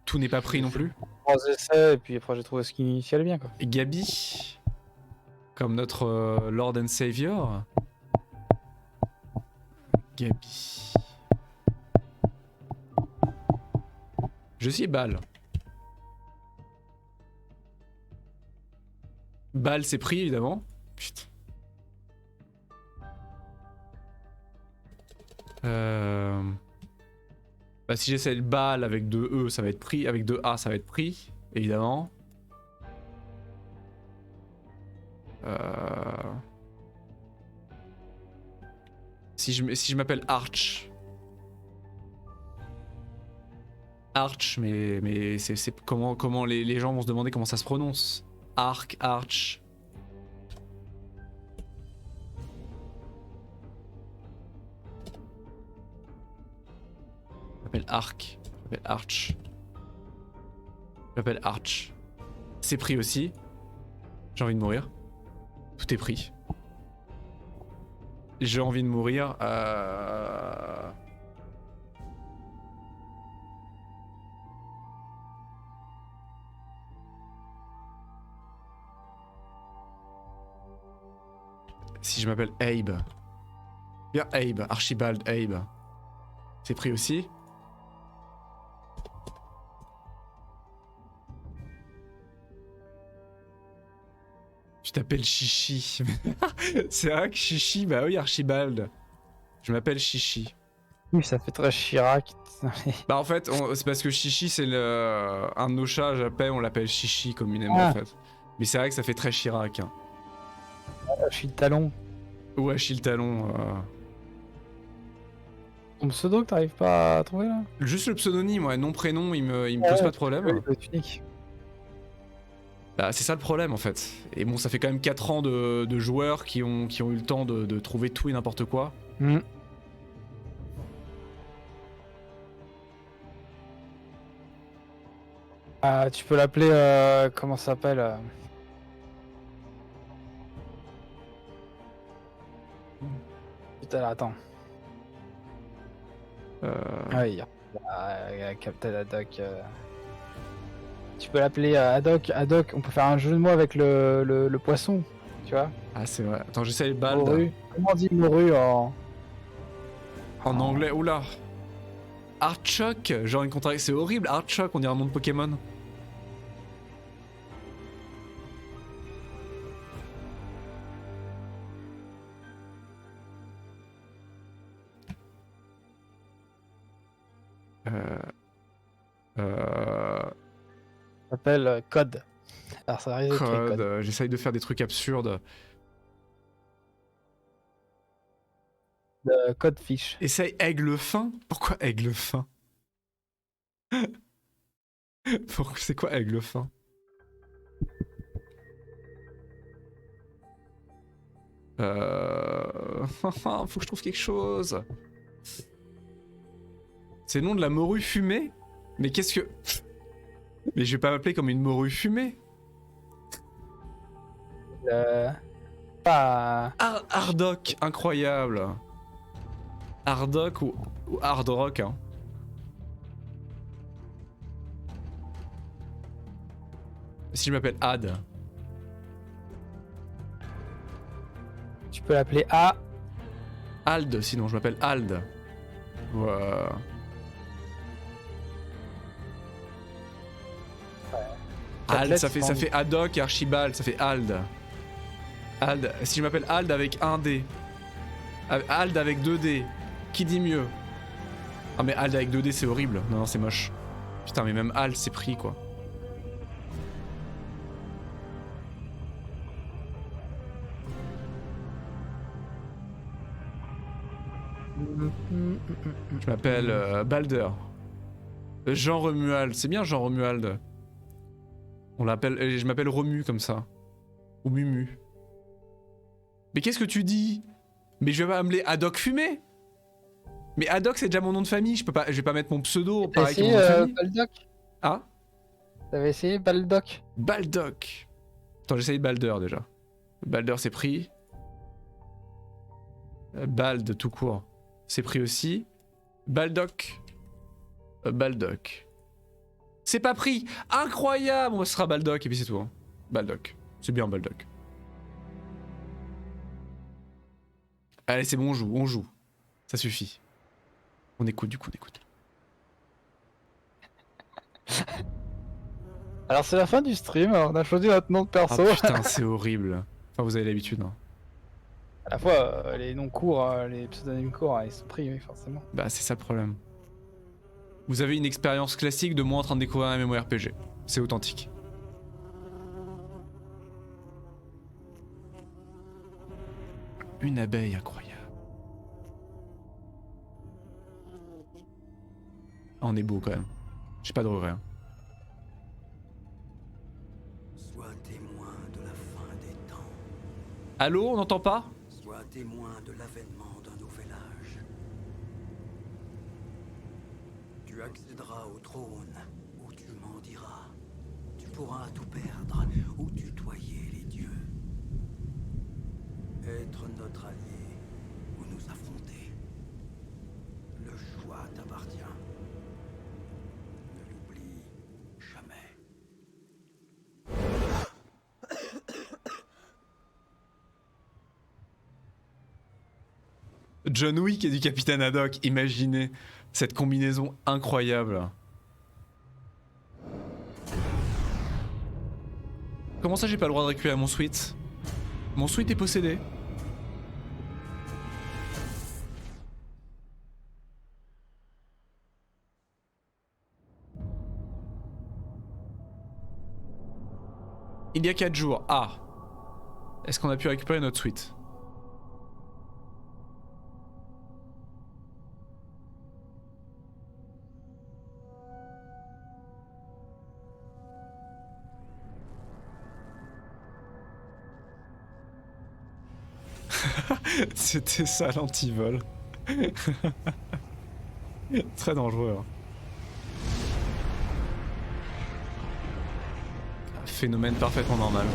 Tout n'est pas pris non plus. 3 essais, et puis après j'ai trouvé ce qui allait bien, quoi. Et Gabi, comme notre Lord and Savior. Gabi. Je suis Bal. Bal, c'est pris, évidemment. Putain. Bah, si j'essaie le Bal avec 2 E, ça va être pris. Avec 2 A, ça va être pris, évidemment. Si je m'appelle Arch. Arch, mais c'est comment les gens vont se demander comment ça se prononce. Arch. J'appelle Arc. J'appelle Arch. C'est pris aussi. J'ai envie de mourir. Tout est pris. J'ai envie de mourir. Si je m'appelle Abe. Bien Abe, Archibald Abe. C'est pris aussi. Tu t'appelles Chichi. C'est vrai que Chichi, bah oui Archibald. Je m'appelle Chichi. Oui, ça fait très Chirac. Bah en fait, c'est parce que Chichi c'est un de nos chats à Japon, on l'appelle Chichi communément Ah. en fait. Mais c'est vrai que ça fait très Chirac. Hein. Je suis le talon. Ou Achille Talon. Ton pseudo que t'arrives pas à trouver là? Juste le pseudonyme, ouais, nom, prénom, il me pose pas de problème. Oui, le tunique. Bah, c'est ça le problème en fait. Et bon, ça fait quand même 4 ans de joueurs qui ont eu le temps de trouver tout et n'importe quoi. Hmm. Tu peux l'appeler, comment ça s'appelle Putain, attends. Ah oui, Captain Haddock. Tu peux l'appeler Haddock. On peut faire un jeu de mots avec le poisson, tu vois. Ah, c'est vrai. Attends, j'essaye Bald. Morue. Comment on dit morue en... En anglais, oula. Archok, genre une contraction. C'est horrible, Archok, on dirait un nom de Pokémon. Ça s'appelle Code. Alors ça risque d'être Code, Code. j'essaye de faire des trucs absurdes. Code fish. Essaye aigle fin. Pourquoi aigle fin? C'est quoi aigle fin? Faut que je trouve quelque chose. C'est le nom de la morue fumée? Mais qu'est-ce que... Mais je vais pas m'appeler comme une morue fumée. Pas... Hardock, incroyable. Hardock ou Hard Rock. Hein. Si je m'appelle Had. Tu peux l'appeler A. Ald, sinon je m'appelle Ald. Ouais. Ald, ça fait Haddock et Archibald, ça fait Ald. Ald, si je m'appelle Ald avec 1 D. Ald avec 2 D. Qui dit mieux? Ah mais Ald avec 2 D c'est horrible. Non, non c'est moche. Putain mais même Ald c'est pris quoi. Je m'appelle Balder. Jean Romuald, c'est bien Jean Romuald. On l'appelle, je m'appelle Romu comme ça. Ou Mumu. Mais qu'est-ce que tu dis? Mais je vais pas m'appeler Haddock Fumé. Mais Haddock c'est déjà mon nom de famille, je vais pas mettre mon pseudo pareil que mon nom de famille. Baldock. Ah? T'avais essayé Baldock? Baldock. Attends, j'essaye Balder déjà. Balder c'est pris. Bald tout court. C'est pris aussi. Baldock. Baldock. C'est pas pris. Incroyable. Bon, ce sera Baldock et puis c'est tout. Hein. Baldock. C'est bien Baldock. Allez, c'est bon, on joue. Ça suffit. On écoute, du coup, on écoute. Alors c'est la fin du stream, on a choisi notre nom de perso. Ah putain, c'est horrible. Enfin, vous avez l'habitude. Hein. À la fois, les noms courts, les pseudonymes courts, ils sont pris, oui, forcément. Bah, c'est ça le problème. Vous avez une expérience classique de moi en train de découvrir un MMORPG. C'est authentique. Une abeille incroyable. Ah, on est beau quand même. J'ai pas de regret. Hein. Sois témoin de la fin des temps. Allô, on n'entend pas? Sois témoin de l'avènement d'un nouvel âge. Tu accéderas au trône où tu mendiras. Tu pourras tout perdre ou tutoyer les dieux. Être notre allié ou nous affronter. Le choix t'appartient. Ne l'oublie jamais. John Wick et du Capitaine Haddock, imaginez cette combinaison incroyable. Comment ça j'ai pas le droit de récupérer mon sweat? Mon sweat est possédé. Il y a 4 jours. Ah. Est-ce qu'on a pu récupérer notre sweat? C'était ça l'antivol. Très dangereux. Hein. Phénomène parfaitement normal.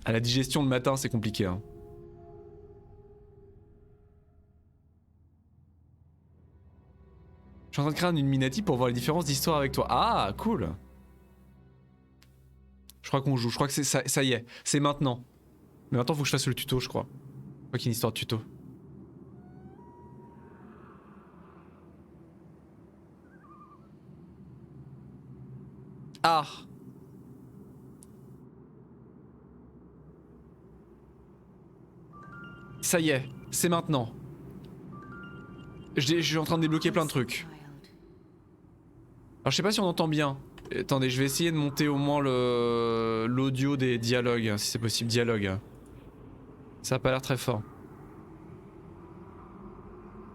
À la digestion le matin, c'est compliqué. Hein. Je suis en train de créer un Illuminati pour voir les différences d'histoire avec toi. Ah, cool. Je crois qu'on joue. Je crois que c'est ça, ça y est. C'est maintenant. Mais maintenant, faut que je fasse le tuto, je crois. Je crois qu'il y a une histoire de tuto. Ah. Ça y est. C'est maintenant. Je suis en train de débloquer plein de trucs. Alors je sais pas si on entend bien. Attendez, je vais essayer de monter au moins l'audio des dialogues, si c'est possible, dialogue. Ça a pas l'air très fort.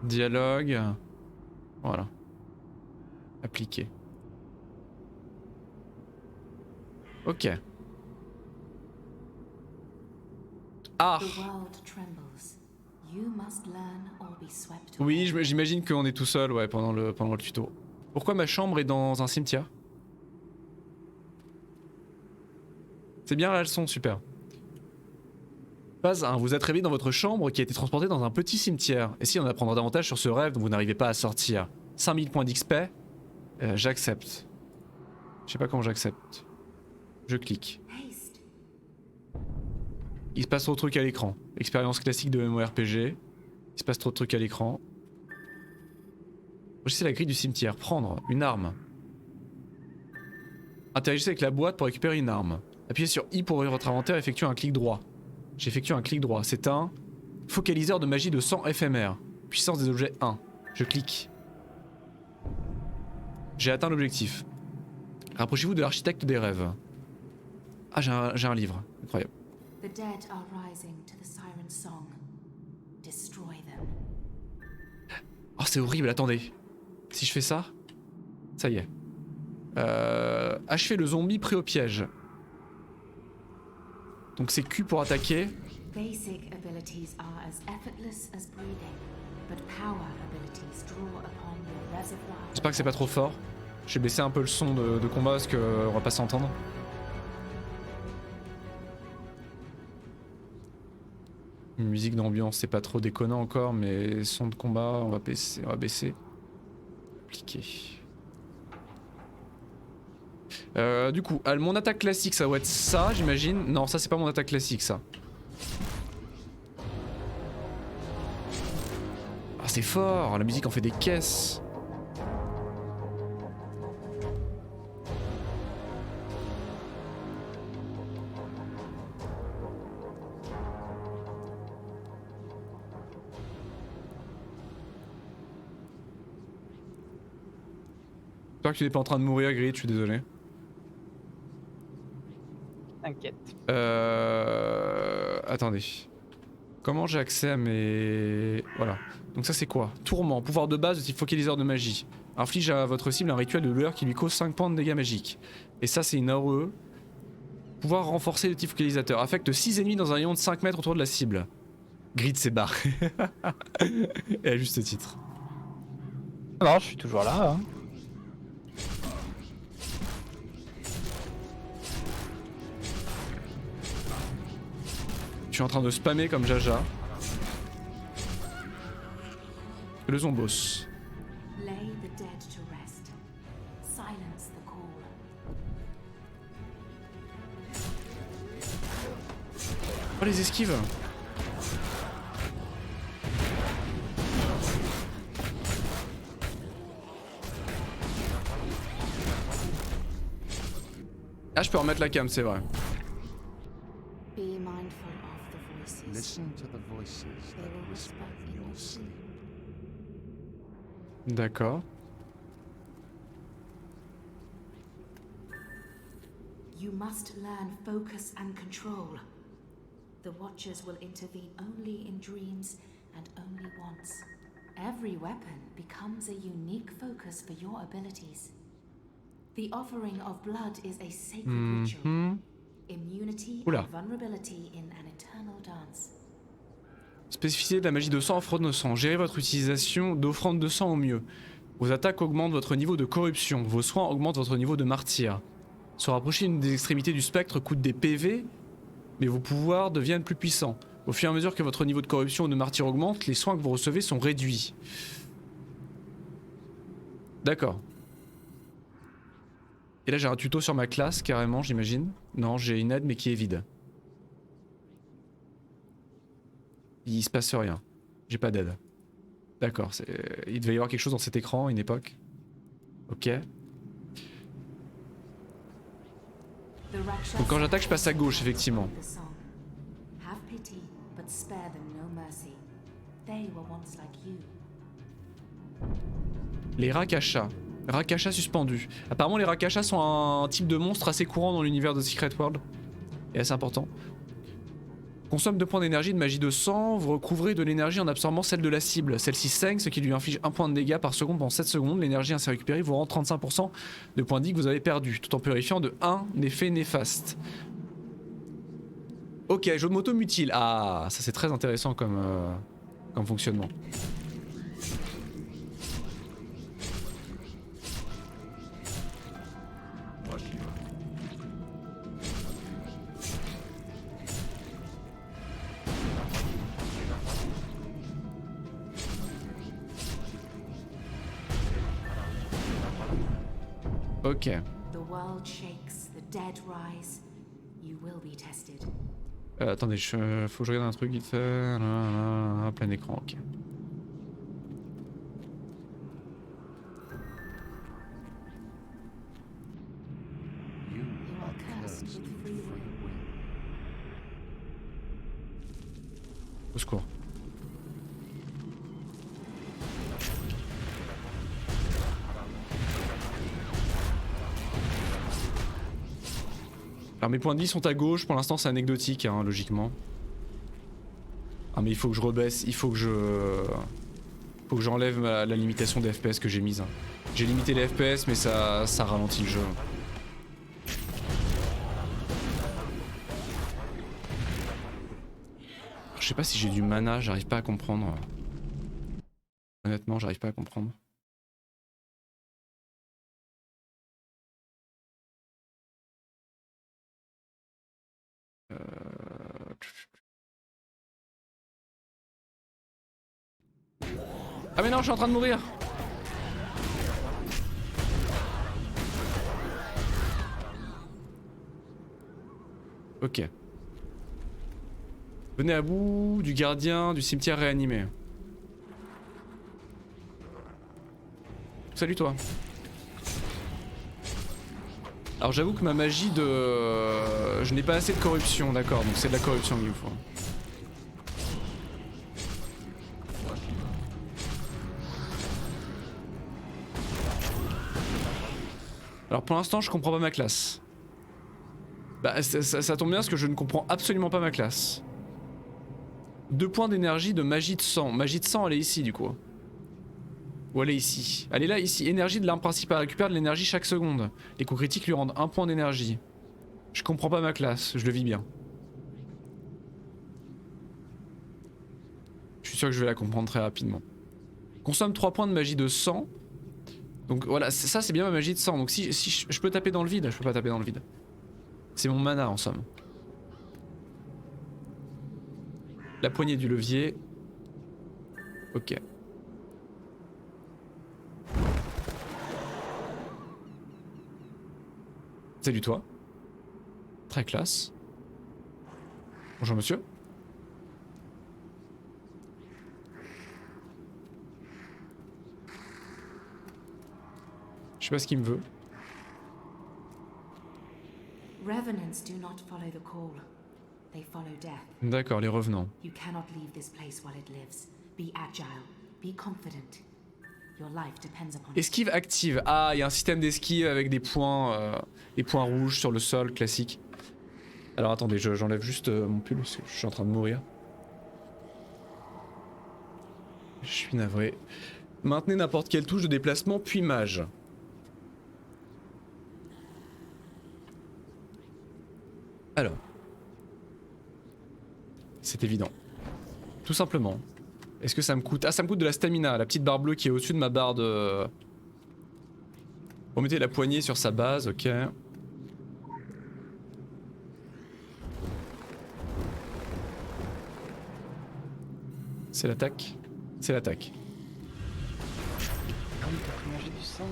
Dialogue. Voilà. Appliquer. Ok. Ah. Oui, j'imagine qu'on est tout seul, ouais, pendant le tuto. Pourquoi ma chambre est dans un cimetière? C'est bien la leçon, super. Phase 1, vous êtes réveillé dans votre chambre qui a été transportée dans un petit cimetière. Et si on apprendra davantage sur ce rêve dont vous n'arrivez pas à sortir. 5000 points d'XP. J'accepte. Je sais pas comment j'accepte. Je clique. Il se passe trop de trucs à l'écran. Expérience classique de MMORPG. Il se passe trop de trucs à l'écran. Choisissez la grille du cimetière. Prendre une arme. Interagissez avec la boîte pour récupérer une arme. Appuyez sur I pour ouvrir votre inventaire et effectuez un clic droit. J'effectue un clic droit. C'est un focaliseur de magie de sang éphémère. Puissance des objets 1. Je clique. J'ai atteint l'objectif. Rapprochez-vous de l'architecte des rêves. Ah, j'ai un livre. Incroyable. The dead are rising to the siren song. Destroy them. Oh, c'est horrible, attendez. Si je fais ça, ça y est. Achevez le zombie pris au piège. Donc c'est Q pour attaquer. Basic abilities are as effortless as breathing, but power abilities draw upon your reservoir. J'espère que c'est pas trop fort. Je vais baisser un peu le son de combat parce qu'on va pas s'entendre. Musique d'ambiance, c'est pas trop déconnant encore, mais son de combat, on va baisser. Appliquer. Du coup, mon attaque classique, ça doit être ça, j'imagine. Non, ça c'est pas mon attaque classique, ça. Ah, c'est fort, la musique en fait des caisses. J'espère que tu n'es pas en train de mourir, Grid, je suis désolé. T'inquiète. Attendez. Comment j'ai accès à mes... Voilà. Donc ça c'est quoi? Tourment, pouvoir de base de type focaliseur de magie. Inflige à votre cible un rituel de douleur qui lui cause 5 points de dégâts magiques. Et ça c'est une AOE. Pouvoir renforcer le type focalisateur. Affecte 6 ennemis dans un rayon de 5 mètres autour de la cible. Grid s'est barré. Et à juste titre. Non, je suis toujours là. Hein. Je suis en train de spammer comme Jaja. Le zombos. Lay the dead to rest. Silence the call. Oh les esquives. Ah je peux remettre la cam c'est vrai. Be mindful of the voices. Listen to the voices They that will whisper whisper in in your your sleep. sleep. D'accord. You must learn focus and control. The Watchers will intervene only in dreams and only once. Every weapon becomes a unique focus for your abilities. The offering of blood is a sacred ritual. Immunity Oula. and vulnerability in an eternal dance. Spécificité de la magie de sang, offrande de sang. Gérez votre utilisation d'offrande de sang au mieux. Vos attaques augmentent votre niveau de corruption. Vos soins augmentent votre niveau de martyr. Se rapprocher d'une des extrémités du spectre coûte des PV, mais vos pouvoirs deviennent plus puissants. Au fur et à mesure que votre niveau de corruption ou de martyr augmente, les soins que vous recevez sont réduits. D'accord. Et là j'ai un tuto sur ma classe carrément j'imagine. Non j'ai une aide mais qui est vide. Il se passe rien. J'ai pas d'aide. D'accord, il devait y avoir quelque chose dans cet écran à une époque. Ok. Donc quand j'attaque je passe à gauche effectivement. Have pity, but spare them no mercy. They were once like you. Les Rakashas. Rakashas suspendus. Apparemment les Rakashas sont un type de monstre assez courant dans l'univers de Secret World. Et assez important. Consomme 2 points d'énergie de magie de sang, vous recouvrez de l'énergie en absorbant celle de la cible. Celle-ci saigne, ce qui lui inflige 1 point de dégâts par seconde pendant 7 secondes. L'énergie ainsi récupérée vous rend 35% de points de vie que vous avez perdus, tout en purifiant de 1 effet néfaste. Ok, jeu de moto mutile. Ah, ça c'est très intéressant comme fonctionnement. Ok. The world shakes, the dead rise. You will be tested. Attendez, faut que je regarde un truc vite fait. Plein écran, ok. You are cursed with free will. Au secours. Alors mes points de vie sont à gauche, pour l'instant c'est anecdotique hein, logiquement. Ah mais il faut que je rebaisse, il faut que j'enlève la limitation des FPS que j'ai mise. Hein. J'ai limité les FPS mais ça ralentit le jeu. Je sais pas si j'ai du mana, j'arrive pas à comprendre. Honnêtement j'arrive pas à comprendre. Ah mais non, je suis en train de mourir. Ok. Venez à bout du gardien du cimetière réanimé. Salut toi. Alors j'avoue que ma magie de... Je n'ai pas assez de corruption, d'accord, donc c'est de la corruption qu'il me faut. Alors pour l'instant je comprends pas ma classe. Bah ça tombe bien parce que je ne comprends absolument pas ma classe. 2 points d'énergie de magie de sang. Magie de sang, elle est ici du coup. Ou elle est ici. Elle est là, ici. Énergie de l'arme principale. Récupère de l'énergie chaque seconde. Les coups critiques lui rendent 1 point d'énergie. Je comprends pas ma classe, je le vis bien. Je suis sûr que je vais la comprendre très rapidement. Consomme 3 points de magie de sang. Donc voilà, ça c'est bien ma magie de sang. Donc si je peux taper dans le vide, je peux pas taper dans le vide. C'est mon mana en somme. La poignée du levier. Ok. Salut toi. Très classe. Bonjour monsieur. Je sais pas ce qu'il me veut. Revenants do not follow the call. They follow death. D'accord, les revenants. You cannot leave this place while it lives. Be agile. Be confident. Your life depends upon it. Esquive active. Ah, il y a un système d'esquive avec des points rouges sur le sol, classique. Alors attendez, j'enlève juste mon pull parce que je suis en train de mourir. Je suis navré. Maintenez n'importe quelle touche de déplacement puis mage. Alors. C'est évident. Tout simplement. Est-ce que ça me coûte... Ah, ça me coûte de la stamina, la petite barre bleue qui est au-dessus de ma barre de... Remettez la poignée sur sa base, ok. C'est l'attaque. C'est l'attaque. Ah oui, t'as pris manger du sang.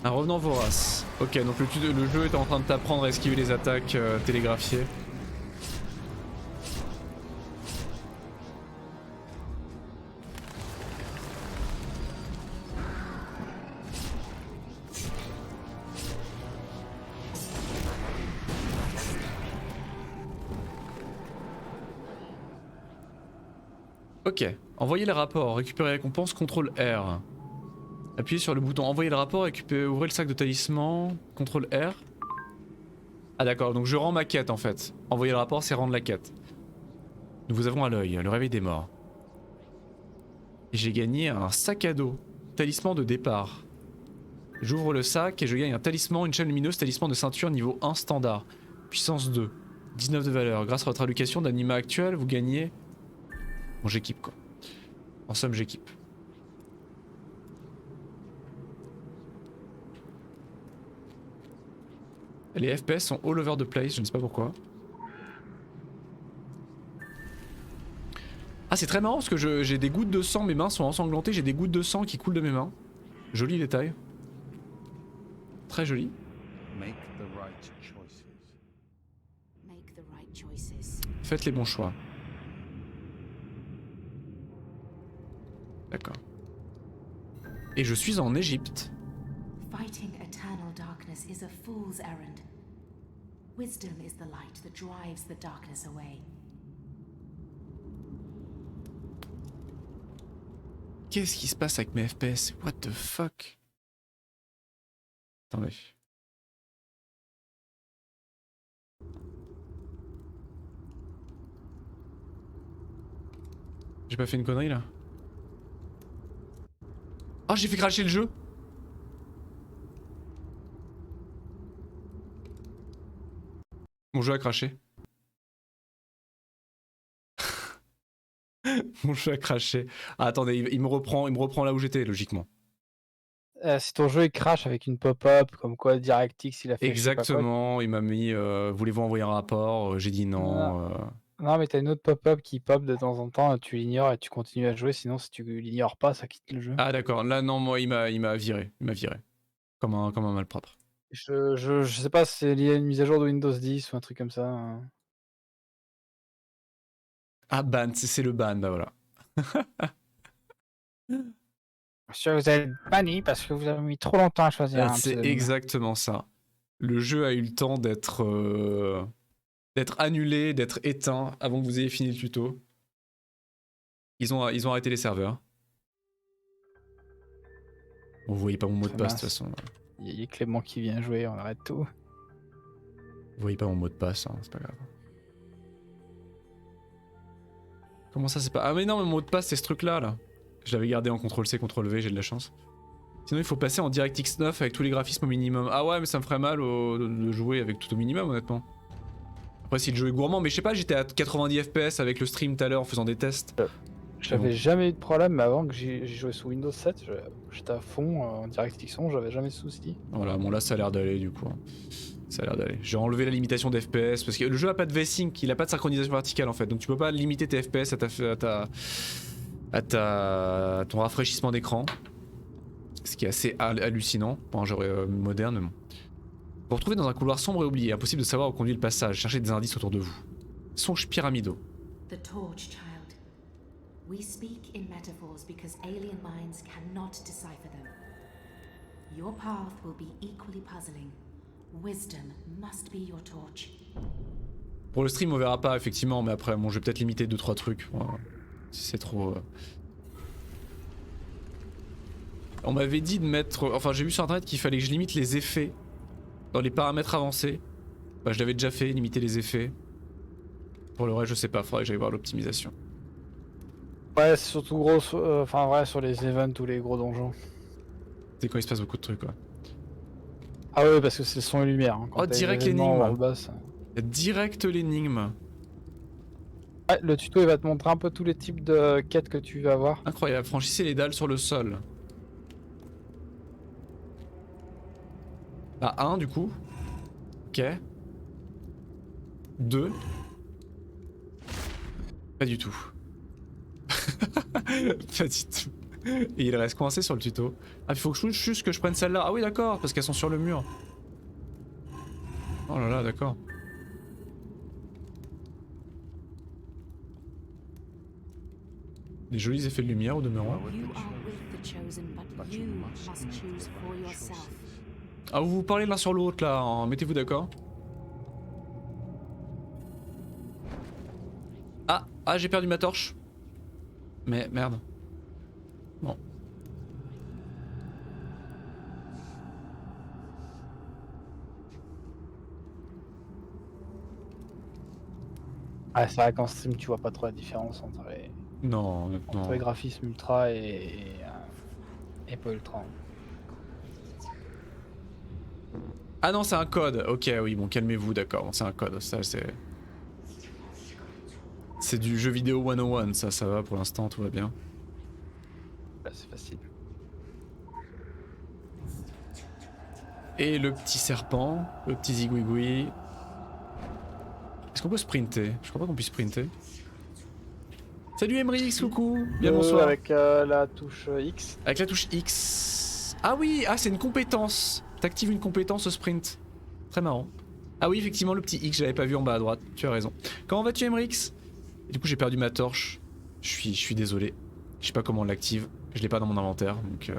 Un revenant vorace. Ok, donc le jeu est en train de t'apprendre à esquiver les attaques télégraphiées. Ok, envoyez le rapport, récupérez récompense, contrôle R. Appuyez sur le bouton envoyer le rapport, ouvrez le sac de talisman, contrôle R. Ah d'accord, donc je rends ma quête en fait. Envoyer le rapport, c'est rendre la quête. Nous vous avons à l'œil, le réveil des morts. J'ai gagné un sac à dos, talisman de départ. J'ouvre le sac et je gagne un talisman, une chaîne lumineuse, talisman de ceinture niveau 1 standard. Puissance 2, 19 de valeur. Grâce à votre allocation d'anima actuel, vous gagnez... Bon, j'équipe quoi. En somme, j'équipe. Les FPS sont all over the place, je ne sais pas pourquoi. Ah, c'est très marrant parce que j'ai des gouttes de sang, mes mains sont ensanglantées, j'ai des gouttes de sang qui coulent de mes mains. Joli détail. Très joli. Make the right choices. Make the right choices. Faites les bons choix. D'accord. Et je suis en Égypte. Fighting eternal darkness is a fool's errand. Wisdom is the light that drives the darkness away. Qu'est-ce qui se passe avec mes FPS? What the fuck? Attendez. J'ai pas fait une connerie là? Oh, j'ai fait cracher le jeu! Mon jeu a craché. Mon jeu a craché. Ah, attendez, il me reprend là où j'étais, logiquement. Si ton jeu il crash avec une pop-up, comme quoi DirectX il a fait. Exactement, il m'a mis voulez-vous envoyer un rapport? J'ai dit non. Non, mais t'as une autre pop-up qui pop de temps en temps, tu l'ignores et tu continues à jouer, sinon si tu l'ignores pas, ça quitte le jeu. Ah, d'accord, là, non, moi, il m'a viré. Il m'a viré. Comme un malpropre. Je sais pas si c'est lié à une mise à jour de Windows 10 ou un truc comme ça. Ah, ban, c'est le ban, bah voilà. Monsieur, vous avez banni parce que vous avez mis trop longtemps à choisir un C'est pseudonyme. exactement ça. Le jeu a eu le temps d'être annulé, d'être éteint avant que vous ayez fini le tuto. Ils ont arrêté les serveurs. Bon, vous voyez pas mon mot de Très passe de toute mince. façon. Il y a Clément qui vient jouer, on arrête tout. Vous voyez pas mon mot de passe, hein, c'est pas grave. Comment ça c'est pas... Ah mais non, mon mot de passe c'est ce truc là. Je l'avais gardé en CTRL-C, CTRL-V, j'ai de la chance. Sinon il faut passer en DirectX 9 avec tous les graphismes au minimum. Ah ouais mais ça me ferait mal de jouer avec tout au minimum honnêtement. Après si le jeu est gourmand, mais je sais pas, j'étais à 90 FPS avec le stream tout à l'heure en faisant des tests. J'avais jamais eu de problème, mais avant que j'ai joué sous Windows 7, j'étais à fond en DirectX 11, j'avais jamais de soucis. Voilà, bon là ça a l'air d'aller du coup. Ça a l'air d'aller. J'ai enlevé la limitation d'FPS parce que le jeu a pas de V-Sync, il a pas de synchronisation verticale en fait, donc tu peux pas limiter tes FPS à ton rafraîchissement d'écran. Ce qui est assez hallucinant pour un jeu moderne. Vous vous retrouvez dans un couloir sombre et oublié, impossible de savoir où conduit le passage, cherchez des indices autour de vous. Songes pyramidaux. The torch, child. We speak in metaphors because alien minds cannot decipher them. Your path will be equally puzzling. Wisdom must be your torch. Pour le stream on verra pas effectivement, mais après bon je vais peut-être limiter 2-3 trucs. Voilà. Si c'est trop... On m'avait dit de mettre... Enfin j'ai vu sur internet qu'il fallait que je limite les effets dans les paramètres avancés. Bah je l'avais déjà fait, limiter les effets. Pour le reste je sais pas, faudrait que j'aille voir l'optimisation. Ouais, c'est surtout gros, enfin ouais, sur les events ou les gros donjons. C'est quand il se passe beaucoup de trucs quoi. Ah ouais, parce que c'est le son et lumière. Hein, quand Oh, t'as direct l'événement l'énigme. en basse. Direct l'énigme. Ouais, le tuto il va te montrer un peu tous les types de quêtes que tu vas avoir. Incroyable, franchissez les dalles sur le sol. Ah, 1 du coup. Ok. 2. Pas du tout. Pas du tout. Et il reste coincé sur le tuto. Ah, il faut que juste que je prenne celle-là. Ah oui, d'accord, parce qu'elles sont sur le mur. Oh là là, d'accord. Des jolis effets de lumière au demeurant. You are with the chosen, but you must choose for yourself. Ah, vous vous parlez l'un sur l'autre là, hein. Mettez-vous d'accord. Ah, j'ai perdu ma torche. Mais merde. Bon. Ah, c'est vrai qu'en stream tu vois pas trop la différence entre Non, les graphismes ultra et pas ultra. Ah non, c'est un code. Ok, oui, bon, calmez-vous, d'accord. Bon, c'est un code. Ça, c'est. C'est du jeu vidéo 101, ça va pour l'instant, tout va bien. Là, c'est facile. Et le petit serpent, le petit zigouigoui. Est-ce qu'on peut sprinter? Je crois pas qu'on puisse sprinter. Salut Emrix, coucou. Bien bonsoir. Avec la touche X. Avec la touche X. Ah oui, ah c'est une compétence. T'actives une compétence au sprint. Très marrant. Ah oui, effectivement, le petit X, je l'avais pas vu en bas à droite. Tu as raison. Comment vas-tu, Emrix? Et du coup, j'ai perdu ma torche. Je suis désolé. Je sais pas comment on l'active. Je l'ai pas dans mon inventaire, donc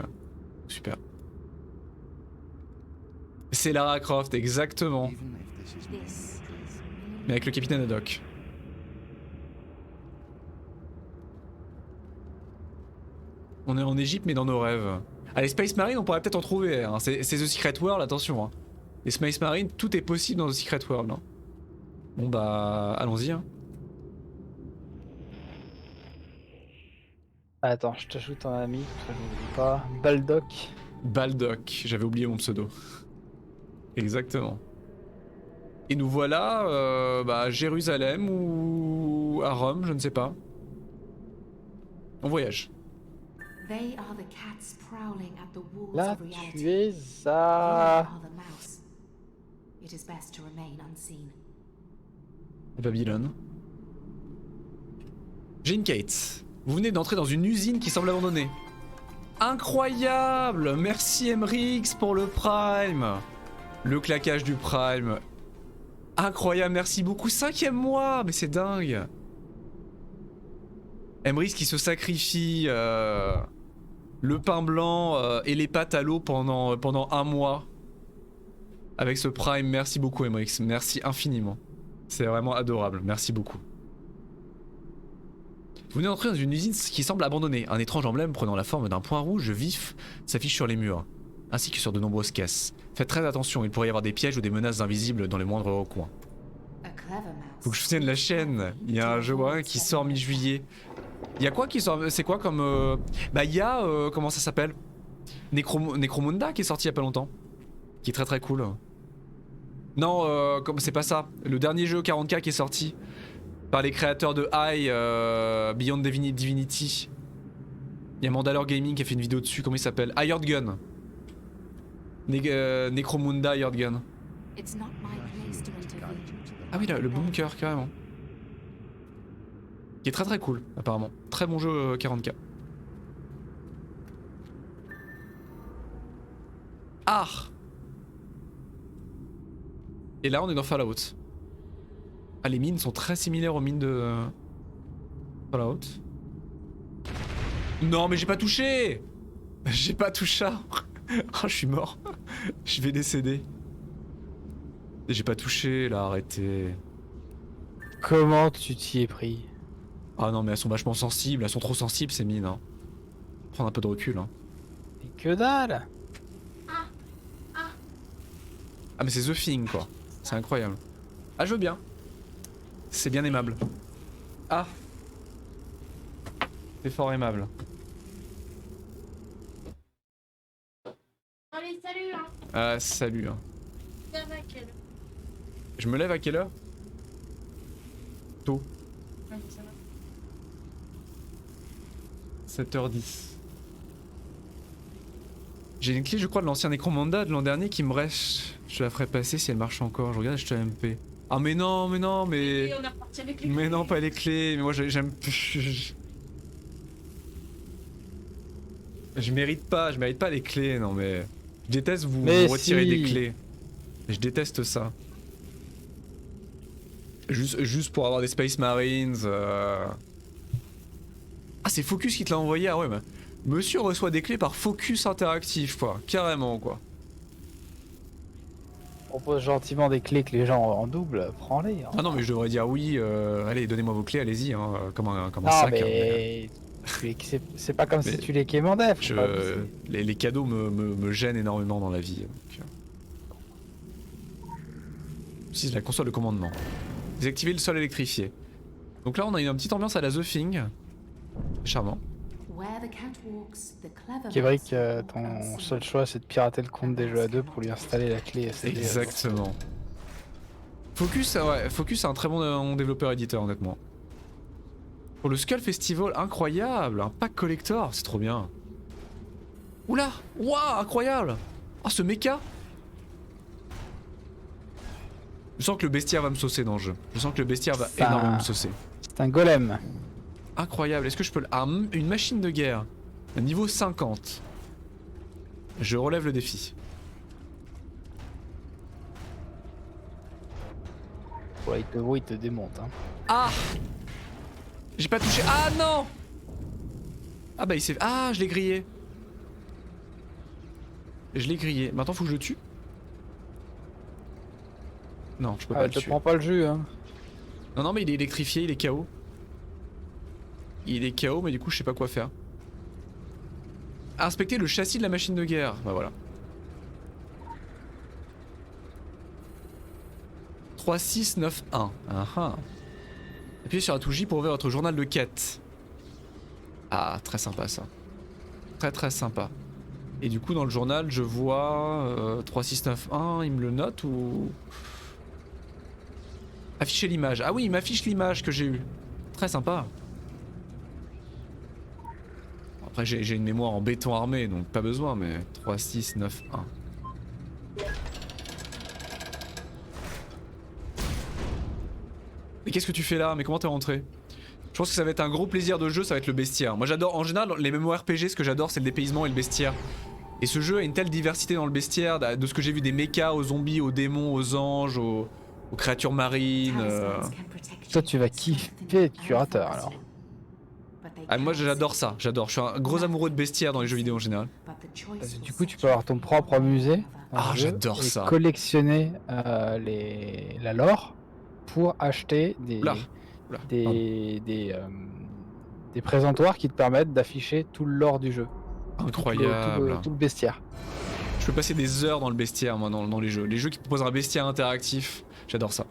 super. C'est Lara Croft, exactement. This is Mais avec le capitaine Haddock. On est en Égypte, mais dans nos rêves. Allez, Space Marine, on pourrait peut-être en trouver. Hein. C'est The Secret World, attention. Hein. Les Space Marine, tout est possible dans The Secret World. Hein. Bon bah, allons-y. Hein. Attends, je t'ajoute un ami, ça je n'oublie pas. Baldock. Baldock, j'avais oublié mon pseudo. Exactement. Et nous voilà à Jérusalem ou à Rome, je ne sais pas. On voyage. They are the cats prowling at the walls Là, of reality. tu es You à... are the mouse. It is best to remain unseen. Babylone. Jane Kate, vous venez d'entrer dans une usine qui semble abandonnée. Incroyable! Merci Emrix pour le Prime. Le claquage du Prime. Incroyable, merci beaucoup. 5e mois, mais c'est dingue. Emrix qui se sacrifie le pain blanc et les pâtes à l'eau pendant un mois. Avec ce Prime, merci beaucoup Emrix, merci infiniment. C'est vraiment adorable, merci beaucoup. Vous venez d'entrer dans une usine qui semble abandonnée. Un étrange emblème prenant la forme d'un point rouge vif s'affiche sur les murs, ainsi que sur de nombreuses caisses. Faites très attention, il pourrait y avoir des pièges ou des menaces invisibles dans les moindres recoins. Faut que je soutienne la chaîne. Il y a un jeu qui sort mi-juillet. Il y a quoi qui sort? C'est quoi comme... Bah il y a... comment ça s'appelle? Necromunda qui est sorti il y a pas longtemps. Qui est très très cool. Non, comme c'est pas ça. Le dernier jeu 40K qui est sorti par les créateurs de Beyond Divinity. Il y a Mandalore Gaming qui a fait une vidéo dessus. Comment il s'appelle? Hired Gun. Necromunda Hired Gun. Ah oui, là, le bunker carrément. Qui est très très cool apparemment. Très bon jeu 40K. Ah! Et là on est dans Fallout. Ah, les mines sont très similaires aux mines de Fallout. Non mais j'ai pas touché. J'ai pas touché. Oh, je suis mort. Je vais décéder. J'ai pas touché là, arrêtez. Comment tu t'y es pris? Ah non mais elles sont vachement sensibles, elles sont trop sensibles ces mines. Hein. Prendre un peu de recul. Hein. Mais que dalle! Ah mais c'est The Thing quoi. C'est incroyable. Ah je veux bien. C'est bien aimable. Ah. C'est fort aimable. Allez, salut hein. Ah salut. Hein. Je me lève à quelle heure? Tôt. Ouais, ça va. 7h10. J'ai une clé je crois de l'ancien Necromunda de l'an dernier qui me reste. Je la ferai passer si elle marche encore. Je regarde HTMP. Ah mais non, mais non, mais... Et on est reparti avec les Mais clés. non, pas les clés. Mais moi j'aime... Je mérite pas les clés, non mais... Je déteste vous retirer des clés. Je déteste ça. Juste pour avoir des Space Marines. Ah c'est Focus qui te l'a envoyé, ah ouais bah. Monsieur reçoit des clés par Focus Interactif quoi, carrément quoi. Propose gentiment des clés que les gens en double, prends-les. Hein. Ah non mais je devrais dire oui, allez donnez-moi vos clés, allez-y, hein, comme un non, sac. Mais... Hein, c'est pas comme si tu les quémandais. Les cadeaux me gênent énormément dans la vie. Si c'est la console de commandement. Désactiver le sol électrifié. Donc là on a une petite ambiance à la The Thing. Charmant. Kébrick, ton seul choix c'est de pirater le compte des jeux à deux pour lui installer la clé SD. Exactement. Focus, ouais, Focus est un très bon développeur éditeur honnêtement. Pour le Skull Festival, incroyable, un pack collector, c'est trop bien. Oula, waouh, incroyable. Oh ce mecha. Je sens que le bestiaire va me saucer dans le jeu. Je sens que le bestiaire va énormément me saucer. C'est un golem. Incroyable, est-ce que je peux... Ah, une machine de guerre. Niveau 50. Je relève le défi. Ouais, il te démonte. Hein. Ah! J'ai pas touché. Ah non! Ah bah il s'est... Ah, je l'ai grillé. Je l'ai grillé. Maintenant faut que je le tue. Non, je peux pas le tuer. Je te prends pas le jus, hein. Non, non, mais il est électrifié, il est KO. Il est KO, mais du coup, je sais pas quoi faire. Inspecter le châssis de la machine de guerre. Bah voilà. 3691. Ah. Appuyez sur la touche J pour ouvrir votre journal de quête. Ah, très sympa ça. Très très sympa. Et du coup, dans le journal, je vois 3691, il me le note ou... Afficher l'image. Ah oui, il m'affiche l'image que j'ai eue. Très sympa. Après, j'ai une mémoire en béton armé, donc pas besoin, mais 3691. Mais qu'est-ce que tu fais là? Mais comment t'es rentré? Je pense que ça va être un gros plaisir de jeu, ça va être le bestiaire. Moi j'adore, en général, les MMORPG, ce que j'adore, c'est le dépaysement et le bestiaire. Et ce jeu a une telle diversité dans le bestiaire, de ce que j'ai vu des mechas aux zombies, aux démons, aux anges, aux créatures marines. Toi tu vas kiffer être curateur alors. Ah, moi j'adore ça, j'adore. Je suis un gros amoureux de bestiaire dans les jeux vidéo en général. Parce que du coup tu peux avoir ton propre musée. Ah j'adore ça. Collectionner la lore pour acheter des des présentoirs qui te permettent d'afficher tout le lore du jeu. Incroyable. Tout le bestiaire. Je peux passer des heures dans le bestiaire, moi, dans les jeux. Les jeux qui proposent un bestiaire interactif, j'adore ça.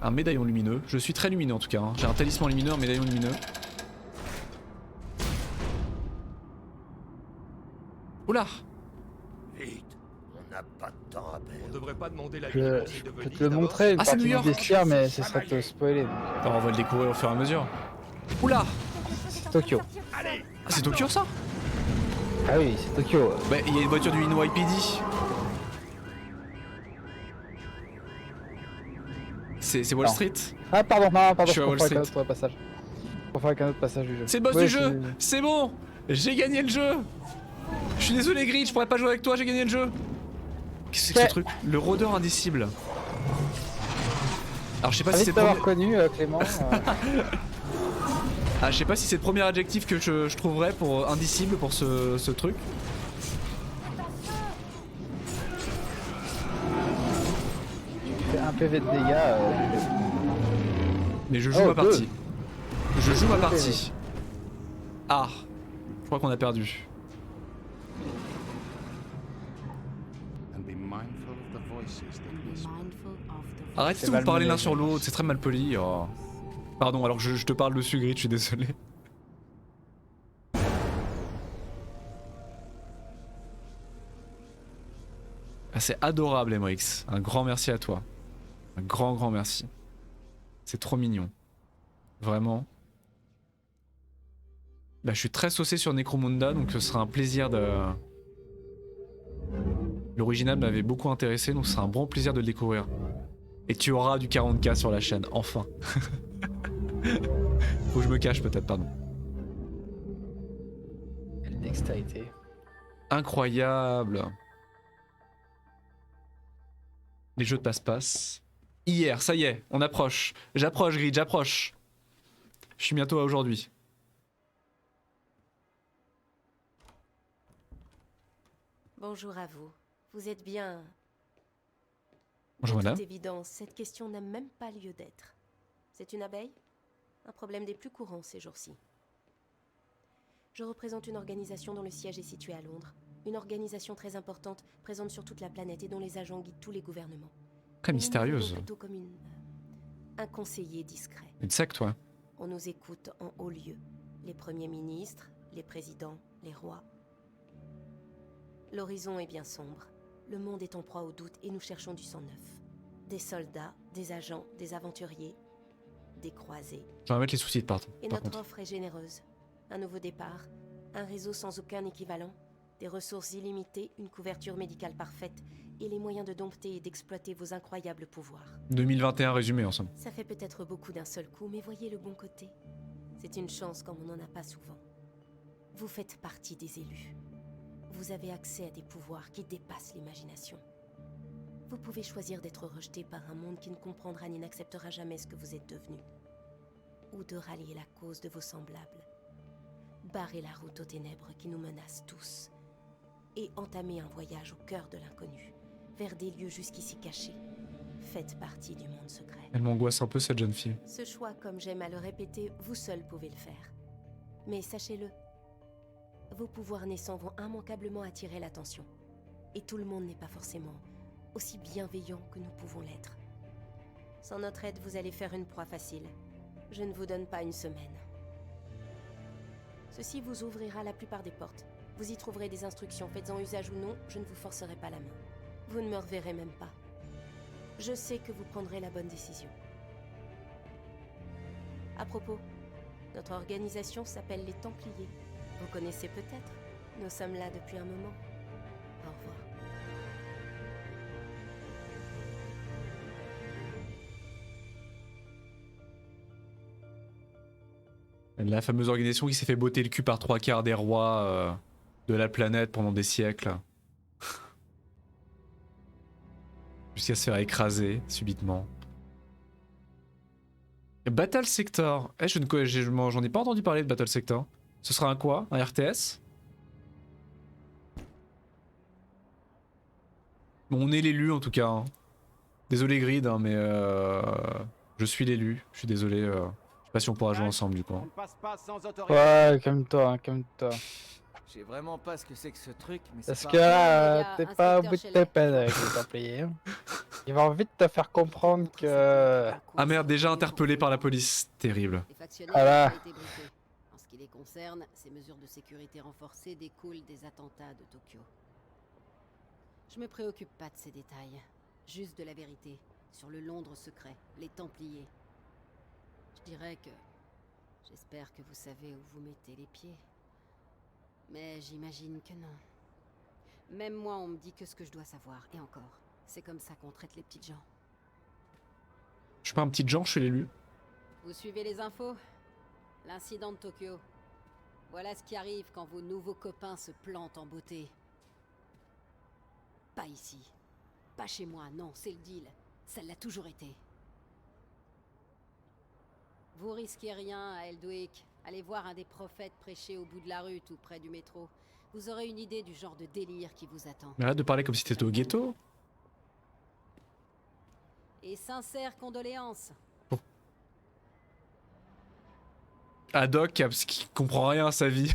Un médaillon lumineux. Je suis très lumineux en tout cas. Hein. J'ai un talisman lumineux, un médaillon lumineux. Oula! Vite, on n'a pas de temps à perdre. On devrait pas demander la Je peux te le montrer, une Ah, c'est partie New du York. bestiaire, mais ce serait te spoiler. donc, Alors, on va le découvrir au fur et à mesure. Oula! Tokyo. Ah, c'est Tokyo ça? Ah oui, c'est Tokyo. Bah, il y a une voiture du NYPD. C'est Wall Non. Street. Ah pardon, non, pardon, Je suis à Wall confonds avec un Street. autre passage. Je confonds avec un autre passage du jeu. C'est le boss Ouais, du jeu! C'est bon! J'ai gagné le jeu! Je suis désolé Grid, je pourrais pas jouer avec toi, j'ai gagné le jeu! Qu'est-ce que c'est que ce truc? Le rôdeur indicible. Alors je sais pas si Ravi c'est de t'avoir le connu, Clément. je sais pas si c'est le premier adjectif que je trouverais pour indicible pour ce truc. Fait un PV de dégâts. Mais je joue Oh, ma partie. deux. Je joue ma Deux partie. Ah, je crois qu'on a perdu. And be mindful of the voices that whisper. Arrêtez de C'est vous parler malmené. l'un sur l'autre, c'est très mal poli. Oh. Pardon, alors je te parle dessus Grid, je suis désolé. Ah, c'est adorable MX, un grand merci à toi. Un grand merci. C'est trop mignon. Vraiment. Bah, je suis très saucé sur Necromunda, donc ce sera un plaisir de... L'original m'avait beaucoup intéressé, donc ce sera un bon plaisir de le découvrir. Et tu auras du 40K sur la chaîne, enfin. Faut que je me cache peut-être, pardon. Quelle dextérité. Incroyable. Les jeux de passe-passe. Hier, ça y est, on approche. J'approche, Grid, j'approche. Je suis bientôt à aujourd'hui. Bonjour à vous. Vous êtes bien... Bonjour De toute madame. évidence, cette question n'a même pas lieu d'être. C'est une abeille? Un problème des plus courants ces jours-ci. Je représente une organisation dont le siège est situé à Londres. Une organisation très importante, présente sur toute la planète et dont les agents guident tous les gouvernements. Très Mais nous nous mystérieuse. voyons plutôt comme un conseiller discret. Une secte, toi. On nous écoute en haut lieu. Les premiers ministres, les présidents, les rois. L'horizon est bien sombre. Le monde est en proie au doute et nous cherchons du sang neuf. Des soldats, des agents, des aventuriers, des croisés. Je vais mettre les soucis de part. Et Par notre contre. offre est généreuse. Un nouveau départ, un réseau sans aucun équivalent, des ressources illimitées, une couverture médicale parfaite et les moyens de dompter et d'exploiter vos incroyables pouvoirs. 2021 résumé ensemble. Ça fait peut-être beaucoup d'un seul coup, mais voyez le bon côté. C'est une chance comme on n'en a pas souvent. Vous faites partie des élus. Vous avez accès à des pouvoirs qui dépassent l'imagination. Vous pouvez choisir d'être rejeté par un monde qui ne comprendra ni n'acceptera jamais ce que vous êtes devenu. Ou de rallier la cause de vos semblables. Barrer la route aux ténèbres qui nous menacent tous. Et entamer un voyage au cœur de l'inconnu, vers des lieux jusqu'ici cachés. Faites partie du monde secret. Elle m'angoisse un peu cette jeune fille. Ce choix, comme j'aime à le répéter, vous seul pouvez le faire. Mais sachez-le, vos pouvoirs naissants vont immanquablement attirer l'attention. Et tout le monde n'est pas forcément aussi bienveillant que nous pouvons l'être. Sans notre aide, vous allez faire une proie facile. Je ne vous donne pas une semaine. Ceci vous ouvrira la plupart des portes. Vous y trouverez des instructions, faites-en usage ou non, je ne vous forcerai pas la main. Vous ne me reverrez même pas. Je sais que vous prendrez la bonne décision. À propos, notre organisation s'appelle les Templiers. Vous connaissez peut-être. Nous sommes là depuis un moment. Au revoir. La fameuse organisation qui s'est fait botter le cul par 3/4 des rois de la planète pendant des siècles. Jusqu'à se faire écraser subitement. Battle Sector. Eh, j'en ai pas entendu parler de Battle Sector. Ce sera un quoi? Un RTS? Bon, on est l'élu en tout cas. Hein. Désolé Grid, hein, mais je suis l'élu. Je suis désolé. sais pas si on pourra jouer ensemble du coup. On ne passe pas sans autorité. Ouais, calme-toi, calme-toi. Je sais vraiment pas ce que c'est que ce truc, mais Parce c'est que pas... là, t'es pas au bout de tes peines avec les Templiers. Hein. Ils vont vite te faire comprendre que... Ah merde, déjà interpellé par la police. Terrible. Les factionnaires Voilà. ont été briefés. En ce qui les concerne, ces mesures de sécurité renforcées découlent des attentats de Tokyo. Je me préoccupe pas de ces détails, juste de la vérité sur le Londres secret, les Templiers. Je dirais que j'espère que vous savez où vous mettez les pieds. Mais j'imagine que non. Même moi, on me dit que ce que je dois savoir, et encore, c'est comme ça qu'on traite les petites gens. Je suis pas un petit Jean, je suis l'élu. Vous suivez les infos? L'incident de Tokyo. Voilà ce qui arrive quand vos nouveaux copains se plantent en beauté. Pas ici. Pas chez moi, non, c'est le deal. Ça l'a toujours été. Vous risquez rien à Eldwick. Allez voir un des prophètes prêcher au bout de la rue, tout près du métro. Vous aurez une idée du genre de délire qui vous attend. Mais arrête de parler comme si t'étais au ghetto. Et sincères condoléances. Haddock, qui comprend rien à sa vie.